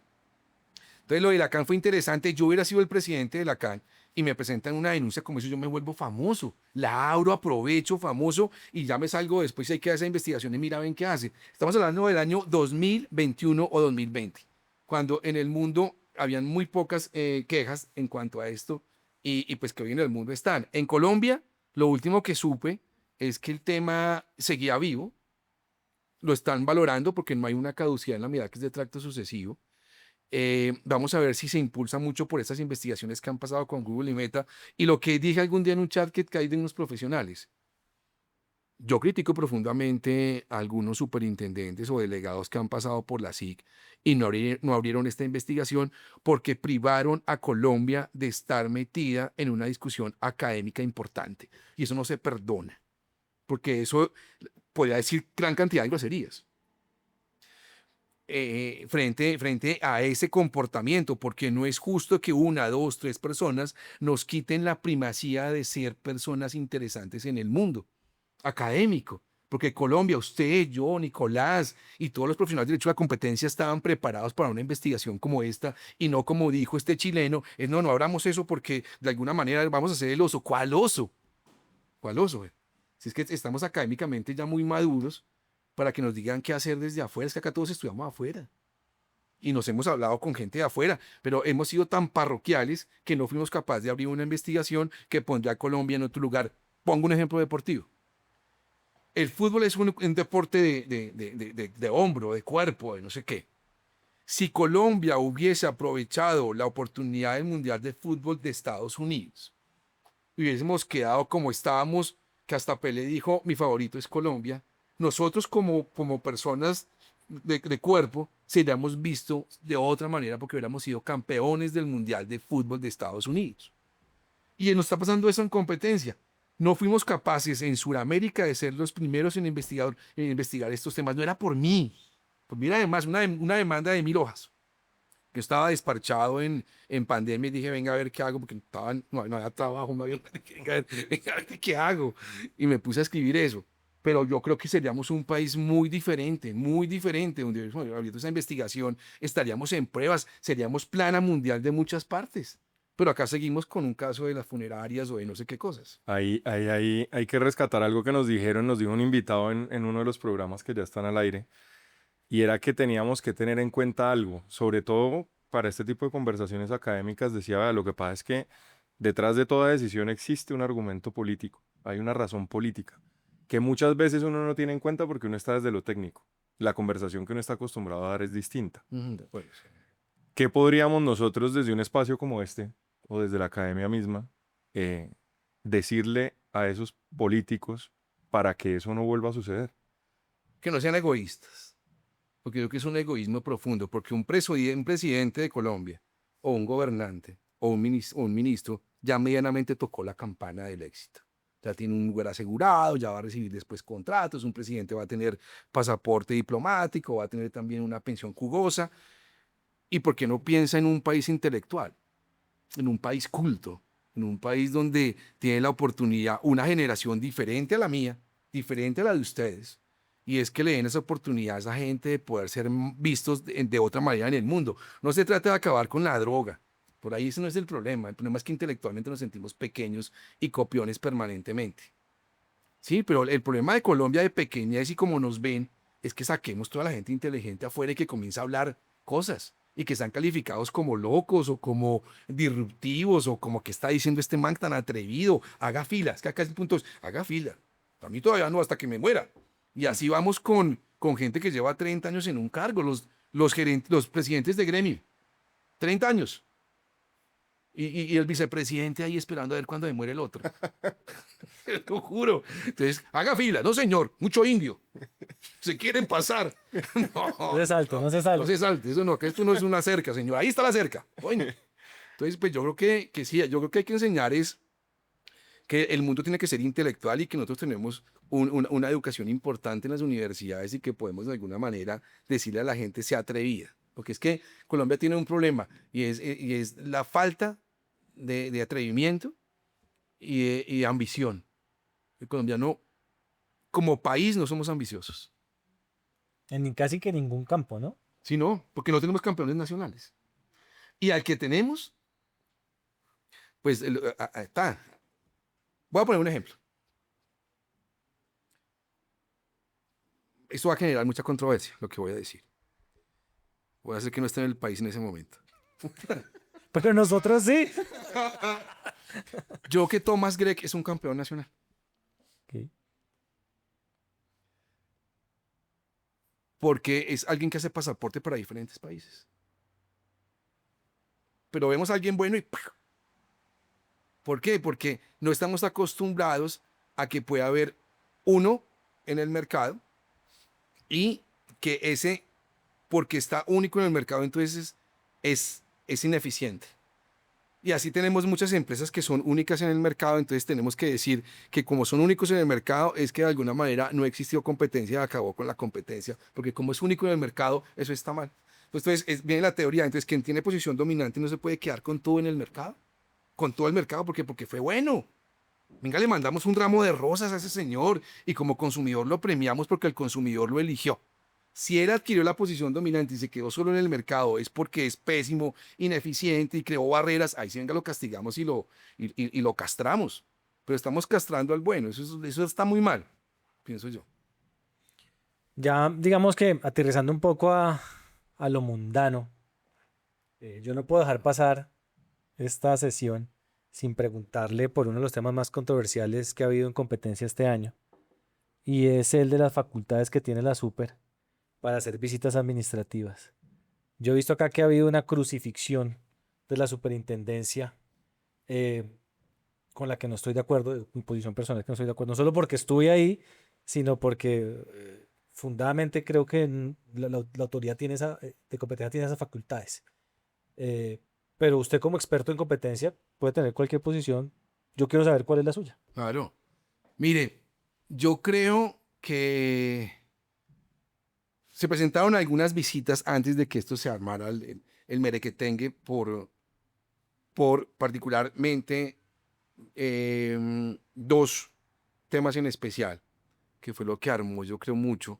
Entonces lo de Lacan fue interesante. Yo hubiera sido el presidente de Lacan y me presentan una denuncia como eso, yo me vuelvo famoso. La abro, aprovecho, famoso y ya me salgo después si hay que hacer esa investigación y mira, ven qué hace. Estamos hablando del año 2021 o 2020, cuando en el mundo habían muy pocas quejas en cuanto a esto y pues que hoy en el mundo están. En Colombia, lo último que supe es que el tema seguía vivo, lo están valorando porque no hay una caducidad en la medida que es de tracto sucesivo. Vamos a ver si se impulsa mucho por estas investigaciones que han pasado con Google y Meta. Y lo que dije algún día en un chat que hay de unos profesionales. Yo critico profundamente a algunos superintendentes o delegados que han pasado por la SIC y no abrieron esta investigación porque privaron a Colombia de estar metida en una discusión académica importante. Y eso no se perdona. porque eso podría decir gran cantidad de groserías. Frente a ese comportamiento, porque no es justo que 1, 2, 3 personas nos quiten la primacía de ser personas interesantes en el mundo académico. Porque Colombia, usted, yo, Nicolás y todos los profesionales de derecho a la competencia estaban preparados para una investigación como esta y no como dijo este chileno, no abramos eso porque de alguna manera vamos a hacer el oso. ¿Cuál oso? ¿Cuál oso? Si es que estamos académicamente ya muy maduros para que nos digan qué hacer desde afuera, es que acá todos estudiamos afuera. Y nos hemos hablado con gente de afuera, pero hemos sido tan parroquiales que no fuimos capaces de abrir una investigación que pondría a Colombia en otro lugar. Pongo un ejemplo deportivo. El fútbol es un deporte de hombro, de cuerpo, de no sé qué. Si Colombia hubiese aprovechado la oportunidad del Mundial de Fútbol de Estados Unidos, hubiésemos quedado como estábamos, que hasta Pelé dijo, mi favorito es Colombia, nosotros como personas de cuerpo seríamos visto de otra manera porque hubiéramos sido campeones del Mundial de Fútbol de Estados Unidos. Y nos está pasando eso en competencia. No fuimos capaces en Sudamérica de ser los primeros en investigar estos temas. No era por mí. Pues mira, además, una demanda de 1000 hojas. Yo estaba desparchado en pandemia y dije, venga a ver qué hago, porque no había trabajo, no había, venga a ver qué hago. Y me puse a escribir eso. Pero yo creo que seríamos un país muy diferente, donde abriendo esa investigación estaríamos en pruebas, seríamos plana mundial de muchas partes. Pero acá seguimos con un caso de las funerarias o de no sé qué cosas.
Ahí hay que rescatar algo que nos dijeron, nos dijo un invitado en uno de los programas que ya están al aire, y era que teníamos que tener en cuenta algo, sobre todo para este tipo de conversaciones académicas. Decía: "Vea, lo que pasa es que detrás de toda decisión existe un argumento político, hay una razón política, que muchas veces uno no tiene en cuenta porque uno está desde lo técnico. La conversación que uno está acostumbrado a dar es distinta.
Pues,
¿Qué podríamos nosotros desde un espacio como este, o desde la academia misma, eh, decirle a esos políticos para que eso no vuelva a suceder?"
que no sean egoístas, porque yo creo que es un egoísmo profundo, porque un presidente de Colombia, o un gobernante, o un ministro, ya medianamente tocó la campana del éxito. Ya tiene un lugar asegurado, ya va a recibir después contratos, un presidente va a tener pasaporte diplomático, va a tener también una pensión jugosa. ¿Y por qué no piensa en un país intelectual, en un país culto, en un país donde tiene la oportunidad una generación diferente a la mía, diferente a la de ustedes? Y es que le den esa oportunidad a esa gente de poder ser vistos de otra manera en el mundo. No se trata de acabar con la droga. Por ahí ese no es el problema. El problema es que intelectualmente nos sentimos pequeños y copiones permanentemente. Sí, pero el problema de Colombia de pequeñez y como nos ven es que saquemos toda la gente inteligente afuera y que comience a hablar cosas y que están calificados como locos o como disruptivos o como que está diciendo este man tan atrevido. Haga fila, es que acá es el punto, haga fila. A mí todavía no, hasta que me muera. Y así vamos con gente que lleva 30 años en un cargo, los presidentes de gremio, 30 años. Y el vicepresidente ahí esperando a ver cuándo se muere el otro. Te lo juro. Entonces, haga fila. No, señor, mucho indio. Se quieren pasar.
No se salte, no se salte.
No se salte. Eso no, que esto no es una cerca, señor. Ahí está la cerca. Bueno, entonces, pues yo creo que sí, yo creo que hay que enseñar es que el mundo tiene que ser intelectual y que nosotros tenemos una educación importante en las universidades y que podemos de alguna manera decirle a la gente sea atrevida. Porque es que Colombia tiene un problema y es la falta de atrevimiento y de ambición. El colombiano, como país, no somos ambiciosos.
En casi que ningún campo, ¿no?
Sí, no, porque no tenemos campeones nacionales. Y al que tenemos, pues está. Voy a poner un ejemplo. Esto va a generar mucha controversia, lo que voy a decir. Voy a hacer que no esté en el país en ese momento.
Pero nosotros sí.
Yo que Thomas Gregg es un campeón nacional.
Ok.
Porque es alguien que hace pasaporte para diferentes países. Pero vemos a alguien bueno y ¡pah! ¿Por qué? Porque no estamos acostumbrados a que pueda haber uno en el mercado y que ese, porque está único en el mercado, entonces es ineficiente. Y así tenemos muchas empresas que son únicas en el mercado, entonces tenemos que decir que como son únicos en el mercado es que de alguna manera no existió competencia, acabó con la competencia, porque como es único en el mercado, eso está mal. Pues entonces viene la teoría, entonces quien tiene posición dominante no se puede quedar con todo en el mercado, con todo el mercado, porque fue bueno. Venga, le mandamos un ramo de rosas a ese señor y como consumidor lo premiamos porque el consumidor lo eligió. Si él adquirió la posición dominante y se quedó solo en el mercado, es porque es pésimo, ineficiente y creó barreras. Ahí sí venga, lo castigamos y lo castramos. Pero estamos castrando al bueno. Eso está muy mal, pienso yo.
Ya digamos que aterrizando un poco a lo mundano, yo no puedo dejar pasar esta sesión sin preguntarle por uno de los temas más controversiales que ha habido en competencia este año, y es el de las facultades que tiene la Super para hacer visitas administrativas. Yo he visto acá que ha habido una crucifixión de la superintendencia eh, con la que no estoy de acuerdo, de mi posición personal que no estoy de acuerdo, no solo porque estuve ahí, sino porque fundadamente creo que la autoridad tiene de competencia tiene esas facultades. Eh, pero usted como experto en competencia puede tener cualquier posición. Yo quiero saber cuál es la suya.
Claro. Mire, yo creo que se presentaron algunas visitas antes de que esto se armara el merequetengue por particularmente dos temas en especial, que fue lo que armó, yo creo mucho,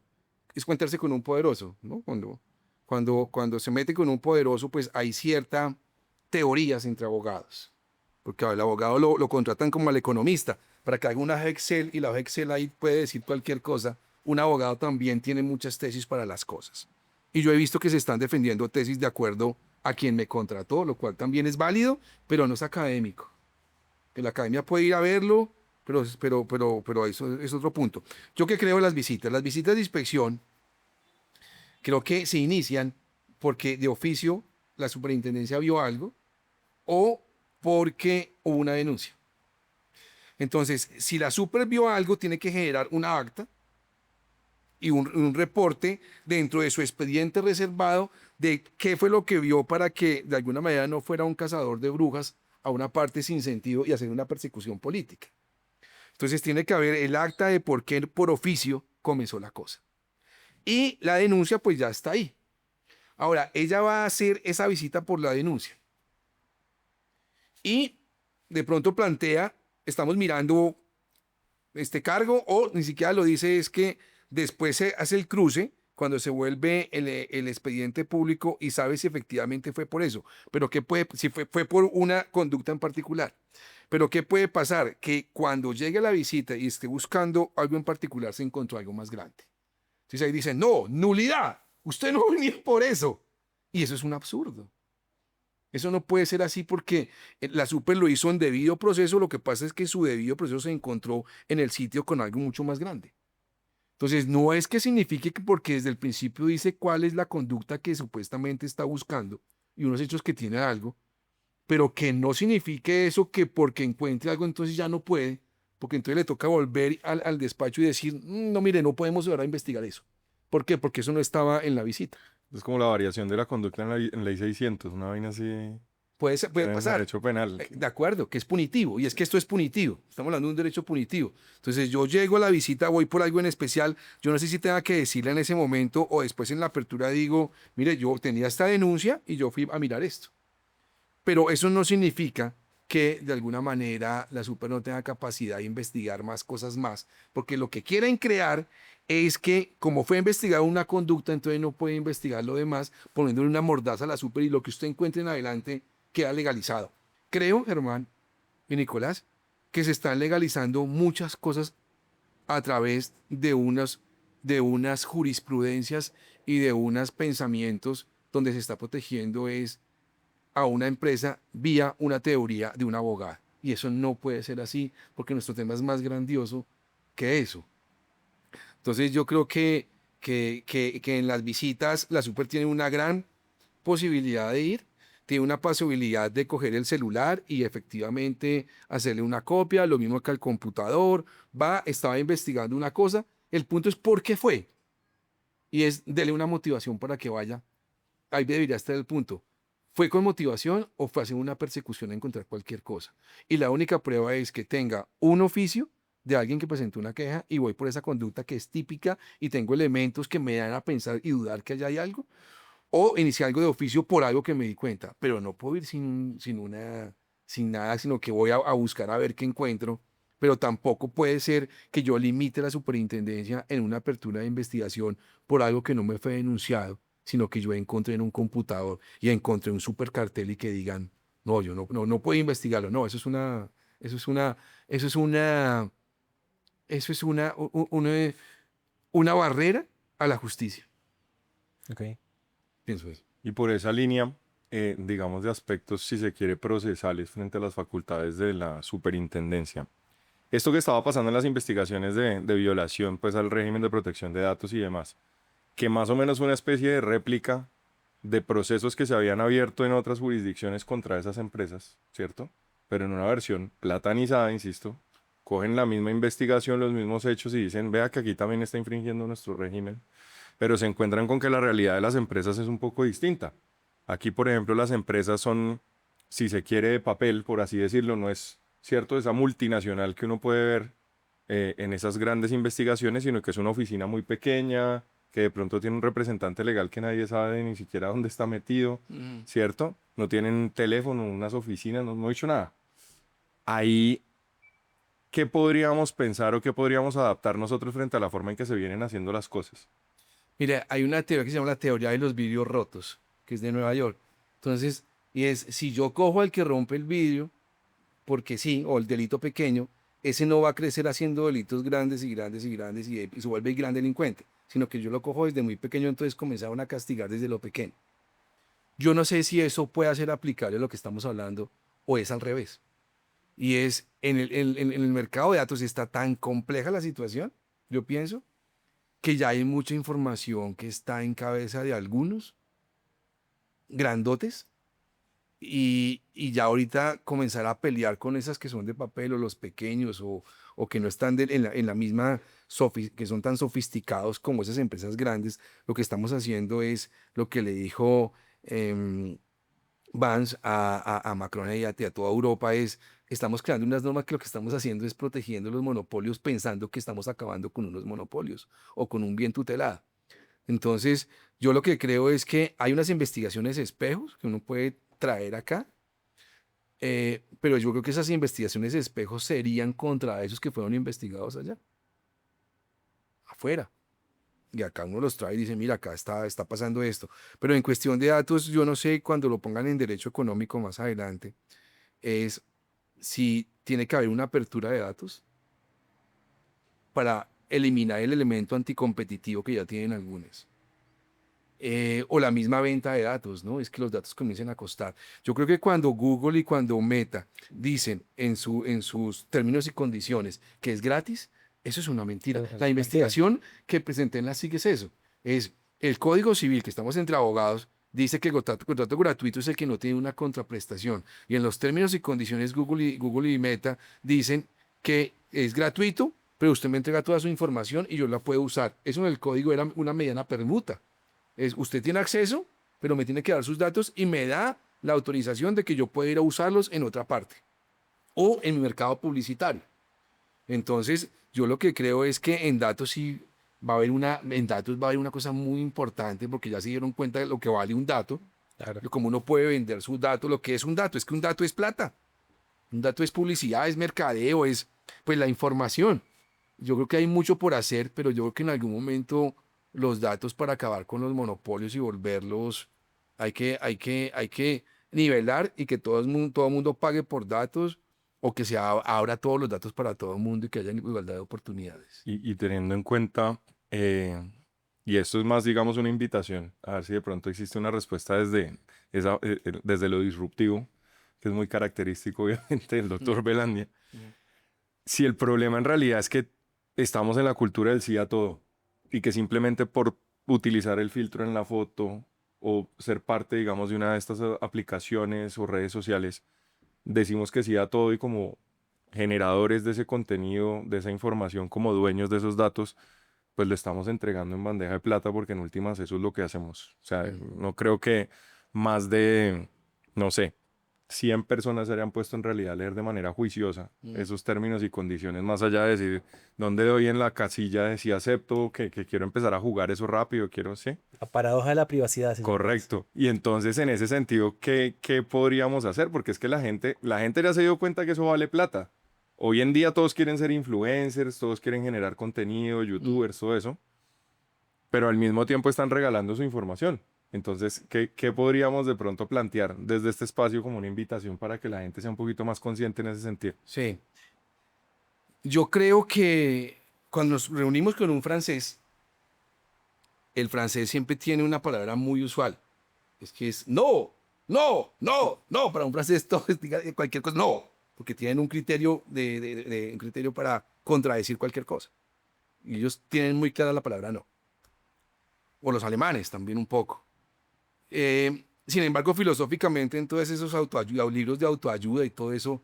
es cuentarse con un poderoso, ¿no? Cuando se mete con un poderoso, pues hay cierta teorías entre abogados, porque al abogado lo contratan como al economista, para que haga una hoja Excel y la hoja Excel ahí puede decir cualquier cosa. Un abogado también tiene muchas tesis para las cosas. Y yo he visto que se están defendiendo tesis de acuerdo a quien me contrató, lo cual también es válido, pero no es académico. Que la academia puede ir a verlo, pero eso es otro punto. Yo que creo en las visitas de inspección, creo que se inician porque de oficio la superintendencia vio algo o porque hubo una denuncia. Entonces, si la super vio algo, tiene que generar una acta y un reporte dentro de su expediente reservado de qué fue lo que vio para que de alguna manera no fuera un cazador de brujas a una parte sin sentido y hacer una persecución política. Entonces tiene que haber el acta de por qué por oficio comenzó la cosa. Y la denuncia pues ya está ahí. Ahora, ella va a hacer esa visita por la denuncia. Y de pronto plantea, estamos mirando este cargo o ni siquiera lo dice, es que después se hace el cruce cuando se vuelve el expediente público y sabe si efectivamente fue por eso, pero qué puede, si fue por una conducta en particular. Pero ¿qué puede pasar? Que cuando llegue a la visita y esté buscando algo en particular, se encontró algo más grande. Entonces ahí dicen, no, nulidad, usted no venía por eso. Y eso es un absurdo. Eso no puede ser así porque la super lo hizo en debido proceso, lo que pasa es que su debido proceso se encontró en el sitio con algo mucho más grande. Entonces, no es que signifique que porque desde el principio dice cuál es la conducta que supuestamente está buscando y unos hechos que tiene algo, pero que no signifique eso que porque encuentre algo entonces ya no puede, porque entonces le toca volver al despacho y decir, no, mire, no podemos ahora investigar eso. ¿Por qué? Porque eso no estaba en la visita.
Es como la variación de la conducta en ley 600, una vaina así
Puede
en
pasar.
derecho penal.
De acuerdo, que es punitivo. Y es que esto es punitivo. Estamos hablando de un derecho punitivo. Entonces yo llego a la visita, voy por algo en especial. Yo no sé si tenga que decirle en ese momento o después en la apertura digo, mire, yo tenía esta denuncia y yo fui a mirar esto. Pero eso no significa que de alguna manera la super no tenga capacidad de investigar más cosas más. Porque lo que quieren crear es que como fue investigada una conducta, entonces no puede investigar lo demás, poniéndole una mordaza a la super y lo que usted encuentre en adelante queda legalizado. Creo, Germán y Nicolás, que se están legalizando muchas cosas a través de unas jurisprudencias y de unos pensamientos donde se está protegiendo es a una empresa vía una teoría de un abogado. Y eso no puede ser así porque nuestro tema es más grandioso que eso. Entonces yo creo que en las visitas la super tiene una gran posibilidad de ir, tiene una posibilidad de coger el celular y efectivamente hacerle una copia, lo mismo que al computador, estaba investigando una cosa, el punto es por qué fue, y es dele una motivación para que vaya, ahí debería estar el punto, ¿Fue con motivación o fue haciendo una persecución a encontrar cualquier cosa? Y la única prueba es que tenga un oficio de alguien que presentó una queja y voy por esa conducta que es típica y tengo elementos que me dan a pensar y dudar que allá hay algo, o iniciar algo de oficio por algo que me di cuenta, pero no puedo ir sin nada, sino que voy a buscar a ver qué encuentro, pero tampoco puede ser que yo limite la superintendencia en una apertura de investigación por algo que no me fue denunciado, sino que yo encontré en un computador y encontré un supercartel y que digan, no, yo no puedo investigarlo, no, eso es una, eso es una, eso es una barrera a la justicia,
Ok.
pienso eso.
Y por esa línea, digamos, de aspectos, si se quiere, procesales frente a las facultades de la superintendencia. Esto que estaba pasando en las investigaciones de violación, pues, al régimen de protección de datos y demás, que más o menos fue una especie de réplica de procesos que se habían abierto en otras jurisdicciones contra esas empresas, ¿cierto? Pero en una versión platanizada, insisto, cogen la misma investigación, los mismos hechos y dicen, vea que aquí también está infringiendo nuestro régimen, pero se encuentran con que la realidad de las empresas es un poco distinta. Aquí, por ejemplo, las empresas son, si se quiere, de papel, por así decirlo, no es cierto esa multinacional que uno puede ver en esas grandes investigaciones, sino que es una oficina muy pequeña, que de pronto tiene un representante legal que nadie sabe ni siquiera dónde está metido, ¿cierto? No tienen teléfono, unas oficinas, no he dicho nada. Ahí, ¿qué podríamos pensar o qué podríamos adaptar nosotros frente a la forma en que se vienen haciendo las cosas?
Mira, hay una teoría que se llama la teoría de los vidrios rotos, que es de Nueva York. Entonces, y es, si yo cojo al que rompe el vidrio, porque sí, o el delito pequeño, ese no va a crecer haciendo delitos grandes y grandes y grandes y se vuelve gran delincuente, sino que yo lo cojo desde muy pequeño, entonces comenzaron a castigar desde lo pequeño. Yo no sé si eso puede ser aplicable a lo que estamos hablando o es al revés. Y es, en el mercado de datos está tan compleja la situación, yo pienso, que ya hay mucha información que está en cabeza de algunos grandotes y ya ahorita comenzar a pelear con esas que son de papel o los pequeños o que no están en la misma, que son tan sofisticados como esas empresas grandes, lo que estamos haciendo es lo que le dijo em, Vance a Macron y a toda Europa es, estamos creando unas normas que lo que estamos haciendo es protegiendo los monopolios pensando que estamos acabando con unos monopolios o con un bien tutelado. Entonces, yo lo que creo es que hay unas investigaciones espejos que uno puede traer acá, pero yo creo que esas investigaciones espejos serían contra esos que fueron investigados allá, afuera. Y acá uno los trae y dice, mira, acá está pasando esto. Pero en cuestión de datos, yo no sé cuando lo pongan en derecho económico más adelante, es si tiene que haber una apertura de datos para eliminar el elemento anticompetitivo que ya tienen algunos. O la misma venta de datos, ¿no? Es que los datos comiencen a costar. Yo creo que cuando Google y cuando Meta dicen en sus términos y condiciones que es gratis, eso es una mentira.
Es
La
mentira.
investigación que presenté en la SIG es eso. Es el Código Civil, que estamos entre abogados, dice que el contrato gratuito es el que no tiene una contraprestación. Y en los términos y condiciones Google y Meta dicen que es gratuito, pero usted me entrega toda su información y yo la puedo usar. Eso en el código era una mediana permuta. Usted tiene acceso, pero me tiene que dar sus datos y me da la autorización de que yo pueda ir a usarlos en otra parte o en mi mercado publicitario. Entonces, yo lo que creo es que en datos sí en datos va a haber una cosa muy importante porque ya se dieron cuenta de lo que vale un dato,
Claro.
de cómo uno puede vender sus datos, lo que es un dato, es que un dato es plata, un dato es publicidad, es mercadeo, es pues la información. Yo creo que hay mucho por hacer, pero yo creo que en algún momento los datos para acabar con los monopolios y volverlos, hay que nivelar y que todo el mundo pague por datos o que se abra todos los datos para todo el mundo y que haya igualdad de oportunidades.
Y teniendo en cuenta, y esto es más, digamos, una invitación, a ver si de pronto existe una respuesta desde lo disruptivo, que es muy característico, obviamente, del doctor Belandia. Si el problema en realidad es que estamos en la cultura del sí a todo y que simplemente por utilizar el filtro en la foto o ser parte, digamos, de una de estas aplicaciones o redes sociales, decimos que sí a todo y como generadores de ese contenido, de esa información, como dueños de esos datos, pues lo estamos entregando en bandeja de plata porque en últimas eso es lo que hacemos. O sea, no creo que más de no sé, 100 personas se hayan puesto en realidad a leer de manera juiciosa esos términos y condiciones, más allá de decir, ¿dónde doy en la casilla de si acepto, que quiero empezar a jugar eso rápido, quiero, sí?
La paradoja de la privacidad se llama eso.
Correcto. Y entonces, en ese sentido, ¿qué podríamos hacer? Porque es que la gente ya se dio cuenta que eso vale plata. Hoy en día todos quieren ser influencers, todos quieren generar contenido, youtubers, todo eso, pero al mismo tiempo están regalando su información. Entonces, ¿qué podríamos de pronto plantear desde este espacio como una invitación para que la gente sea un poquito más consciente en ese sentido?
Sí. Yo creo que cuando nos reunimos con un francés, el francés siempre tiene una palabra muy usual. Es que es no, no, no, no. Para un francés todo es diga cualquier cosa, no. Porque tienen un criterio, un criterio para contradecir cualquier cosa. Y ellos tienen muy clara la palabra no. O los alemanes también un poco. Sin embargo, filosóficamente, en todos esos libros de autoayuda y todo eso,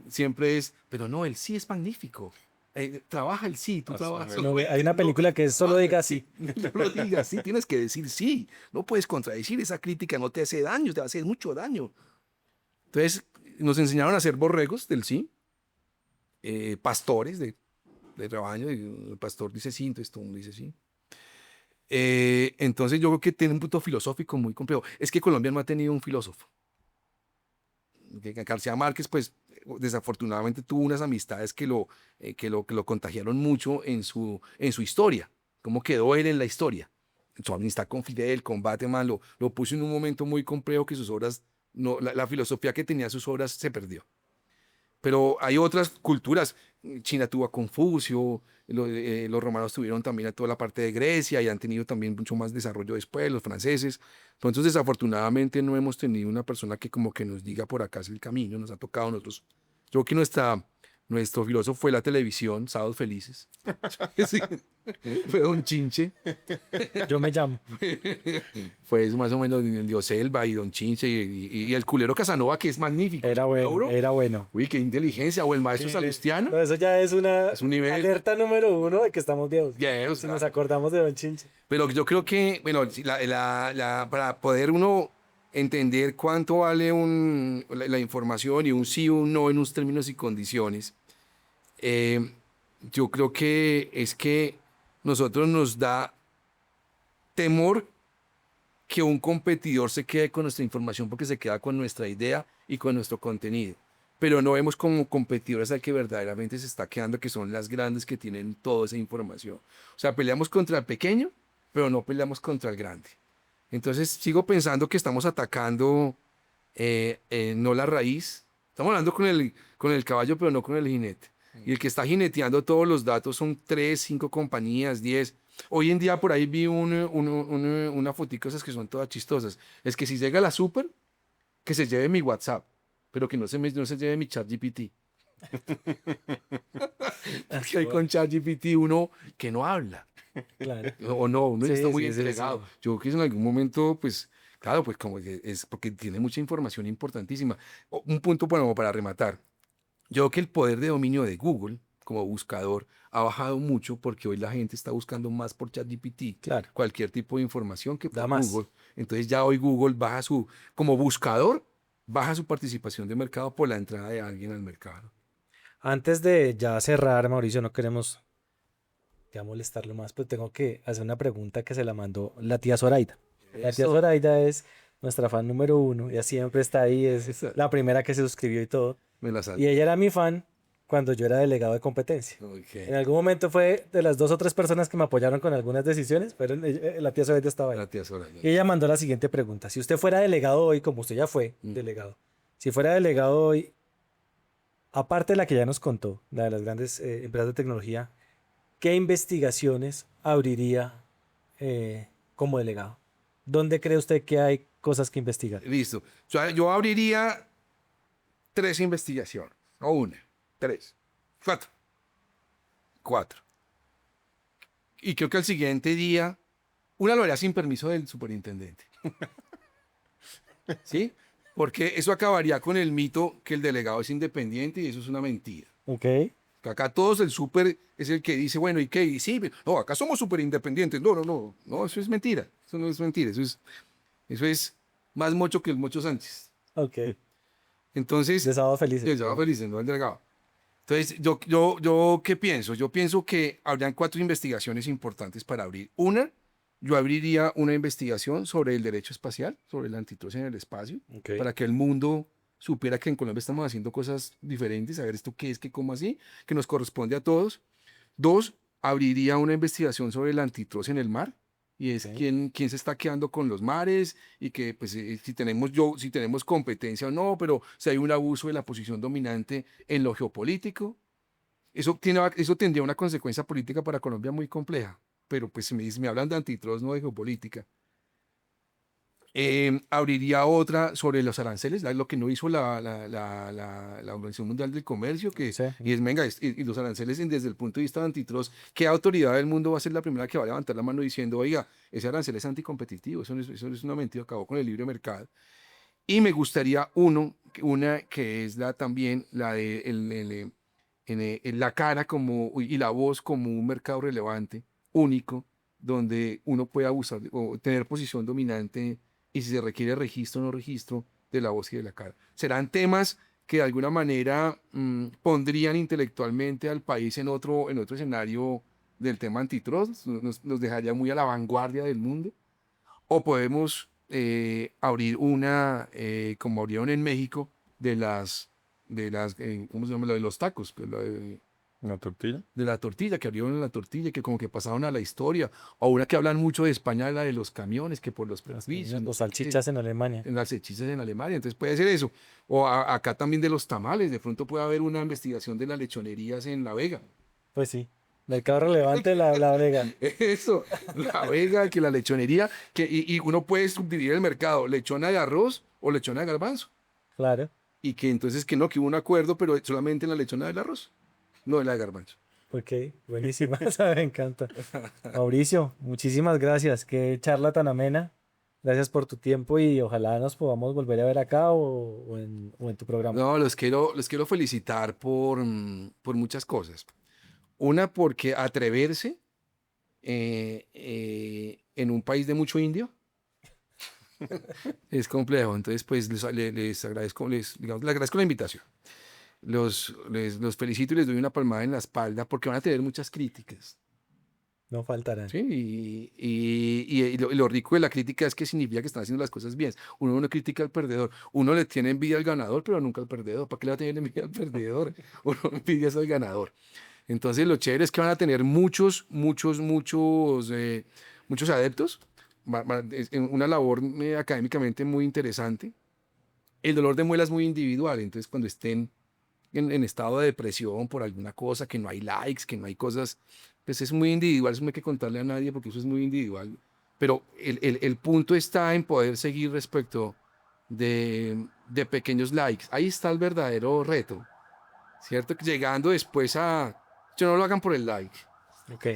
siempre es, pero no, el sí es magnífico. Trabaja el sí, tú trabajas.
No, hay una película que es solo diga sí.
No lo digas sí, tienes que decir sí. No puedes contradecir esa crítica, no te hace daño, te va a hacer mucho daño. Entonces, nos enseñaron a ser borregos del sí, pastores de rebaño. El pastor dice sí, entonces todo el mundo dice sí. Entonces yo creo que tiene un punto filosófico muy complejo. Es que Colombia no ha tenido un filósofo. García Márquez, pues, desafortunadamente tuvo unas amistades que lo contagiaron mucho en su historia. ¿Cómo quedó él en la historia? Su amistad con Fidel, con Bateman, lo puso en un momento muy complejo que sus obras, no, la filosofía que tenía sus obras se perdió. Pero hay otras culturas. China tuvo a Confucio, los romanos tuvieron también a toda la parte de Grecia y han tenido también mucho más desarrollo después, los franceses. Entonces, desafortunadamente, no hemos tenido una persona que como que nos diga por acá es el camino, nos ha tocado a nosotros. Yo creo que nuestro filósofo fue la televisión, Sábados Felices. Sí, fue Don Chinche.
Yo me llamo.
Fue eso más o menos Dioselva y Don Chinche y el culero Casanova, que es magnífico.
Era bueno,
¿Seguro?
era bueno.
Uy, qué inteligencia. O el maestro Salustiano.
No, eso ya es una
Es un nivel.
alerta número 1 de que estamos viejos.
Ya, o
Si
sea,
nos acordamos de Don Chinche.
pero yo creo que, bueno, para poder uno entender cuánto vale la información y un sí o un no en unos términos y condiciones, yo creo que es que nosotros nos da temor que un competidor se quede con nuestra información porque se queda con nuestra idea y con nuestro contenido. Pero no vemos como competidores al que verdaderamente se está quedando, que son las grandes que tienen toda esa información. O sea, peleamos contra el pequeño, pero no peleamos contra el grande. Entonces sigo pensando que estamos atacando no la raíz. Estamos hablando con el caballo, pero no con el jinete. Y el que está jineteando todos los datos son 3, 5 compañías, 10. Hoy en día por ahí vi una fotico esas que son todas chistosas. Es que si llega la super, que se lleve mi WhatsApp, pero que no se lleve mi ChatGPT. Porque hay con ChatGPT uno que no habla.
Claro.
O no, uno
Sí,
está muy
sí, sí,
entregado.
sí.
Yo creo que en algún momento, pues, claro, pues como que es porque tiene mucha información importantísima. Un punto bueno, para rematar. Yo creo que el poder de dominio de Google como buscador ha bajado mucho porque hoy la gente está buscando más por ChatGPT,
Claro.
cualquier tipo de información que
Da
por
más.
Google. Entonces ya hoy Google como buscador, baja su participación de mercado por la entrada de alguien al mercado.
Antes de ya cerrar, Mauricio, no queremos ya molestarlo más, pero tengo que hacer una pregunta que se la mandó la tía Zoraida. La tía
Eso.
Zoraida es nuestra fan número 1, ella siempre está ahí, es
Esa.
la primera que se suscribió y todo.
Me la
Y
salté.
ella era mi fan cuando yo era delegado de competencia. En
Ok.
algún momento fue de las 2 o 3 personas que me apoyaron con algunas decisiones, pero la tía Zoraida estaba ahí.
La tía Soraya.
Y ella mandó la siguiente pregunta. Si usted fuera delegado hoy, como usted ya fue delegado, si fuera delegado hoy, aparte de la que ya nos contó, la de las grandes empresas de tecnología, ¿qué investigaciones abriría como delegado? ¿Dónde cree usted que hay cosas que investigar?
Listo. O sea, yo abriría 3 investigaciones. No una, 3, 4. 4. Y creo que al siguiente día, una lo haría sin permiso del superintendente. ¿Sí? Porque eso acabaría con el mito que el delegado es independiente y eso es una mentira.
Ok.
Que acá todos el súper es el que dice, bueno, ¿y qué? Y sí, no, acá somos súper independientes. No, no, no, eso es mentira. Eso no es mentira. Eso es más mocho que el Mocho Sánchez.
Ok.
Entonces,
De sábado felices.
yo estaba feliz, no el delegado. Entonces, yo ¿qué pienso? Yo pienso que habrían 4 investigaciones importantes para abrir. Una, yo abriría una investigación sobre el derecho espacial, sobre la antitrust en el espacio,
Ok.
para que el mundo supiera que en Colombia estamos haciendo cosas diferentes, a ver esto qué es, qué, cómo así, que nos corresponde a todos. 2, abriría una investigación sobre la antitrust en el mar, y es
Ok.
quién se está quedando con los mares, y que pues si tenemos competencia o no, pero si hay un abuso de la posición dominante en lo geopolítico, eso tendría una consecuencia política para Colombia muy compleja, pero pues me hablan de antitrust, no de geopolítica. Abriría otra sobre los aranceles, lo que no hizo la Organización Mundial del Comercio,
Sí.
y es, venga, y los aranceles desde el punto de vista de antitrust, ¿qué autoridad del mundo va a ser la primera que va a levantar la mano diciendo, oiga, ese arancel es anticompetitivo, eso no es una mentira, acabó con el libre mercado? Y me gustaría una que es también la de la cara y la voz como un mercado relevante, único, donde uno puede abusar o tener posición dominante y si se requiere registro o no registro de la voz y de la cara. Serán temas que de alguna manera pondrían intelectualmente al país en otro escenario del tema antitrust, nos dejaría muy a la vanguardia del mundo. O podemos abrir como abrieron en México, ¿cómo se llama? Lo de los tacos, pues,
¿Una tortilla?
de la tortilla, que abrieron la tortilla, que como que pasaron a la historia. O una que hablan mucho de España, la de los camiones, que por los prejuicios,
Los salchichas en Alemania.
en las hechizas en Alemania, entonces puede ser eso. O acá también de los tamales, de pronto puede haber una investigación de las lechonerías en La Vega.
Pues sí. Mercado relevante la Vega.
Eso, La Vega, que la lechonería, y uno puede subdividir el mercado, lechona de arroz o lechona de garbanzo.
Claro.
Y que entonces que hubo un acuerdo, pero solamente en la lechona del arroz, no en la de garbanzo.
Ok, buenísima. Esa me encanta. Mauricio, muchísimas gracias. Qué charla tan amena. Gracias por tu tiempo y ojalá nos podamos volver a ver acá o en tu programa.
No, los quiero felicitar por muchas cosas. Una, porque atreverse en un país de mucho indio es complejo. Entonces, pues les agradezco, digamos, les agradezco la invitación. Los felicito y les doy una palmada en la espalda porque van a tener muchas críticas.
No faltarán.
¿Sí? Y lo rico de la crítica es que significa que están haciendo las cosas bien. Uno no critica al perdedor. Uno le tiene envidia al ganador, pero nunca al perdedor. ¿Para qué le va a tener envidia al perdedor? Uno envidia al ganador. Entonces, lo chévere es que van a tener muchos adeptos. Es una labor académicamente muy interesante. El dolor de muela es muy individual. Entonces, cuando estén en estado de depresión por alguna cosa, que no hay likes, que no hay cosas, pues es muy individual. Eso no hay que contarle a nadie porque eso es muy individual. Pero el punto está en poder seguir respecto de pequeños likes. Ahí está el verdadero reto, ¿cierto? Llegando después que no lo hagan por el like.
Ok.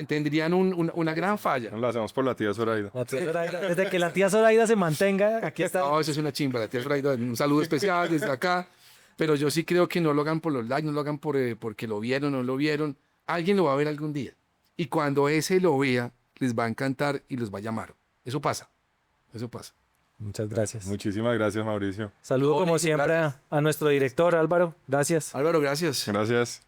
Tendrían una gran falla.
Lo hacemos por la tía Zoraida.
La tía Zoraida, desde que la tía Zoraida se mantenga, aquí está.
No, eso es una chimba. La tía Zoraida, un saludo especial desde acá. Pero yo sí creo que no lo hagan por los likes, no lo hagan porque lo vieron o no lo vieron. Alguien lo va a ver algún día. Y cuando ese lo vea, les va a encantar y los va a llamar. Eso pasa. Eso pasa.
Muchas gracias.
Muchísimas gracias, Mauricio.
Saludo
No,
como
listo,
siempre a nuestro director Álvaro. Gracias.
Álvaro, gracias.
Gracias.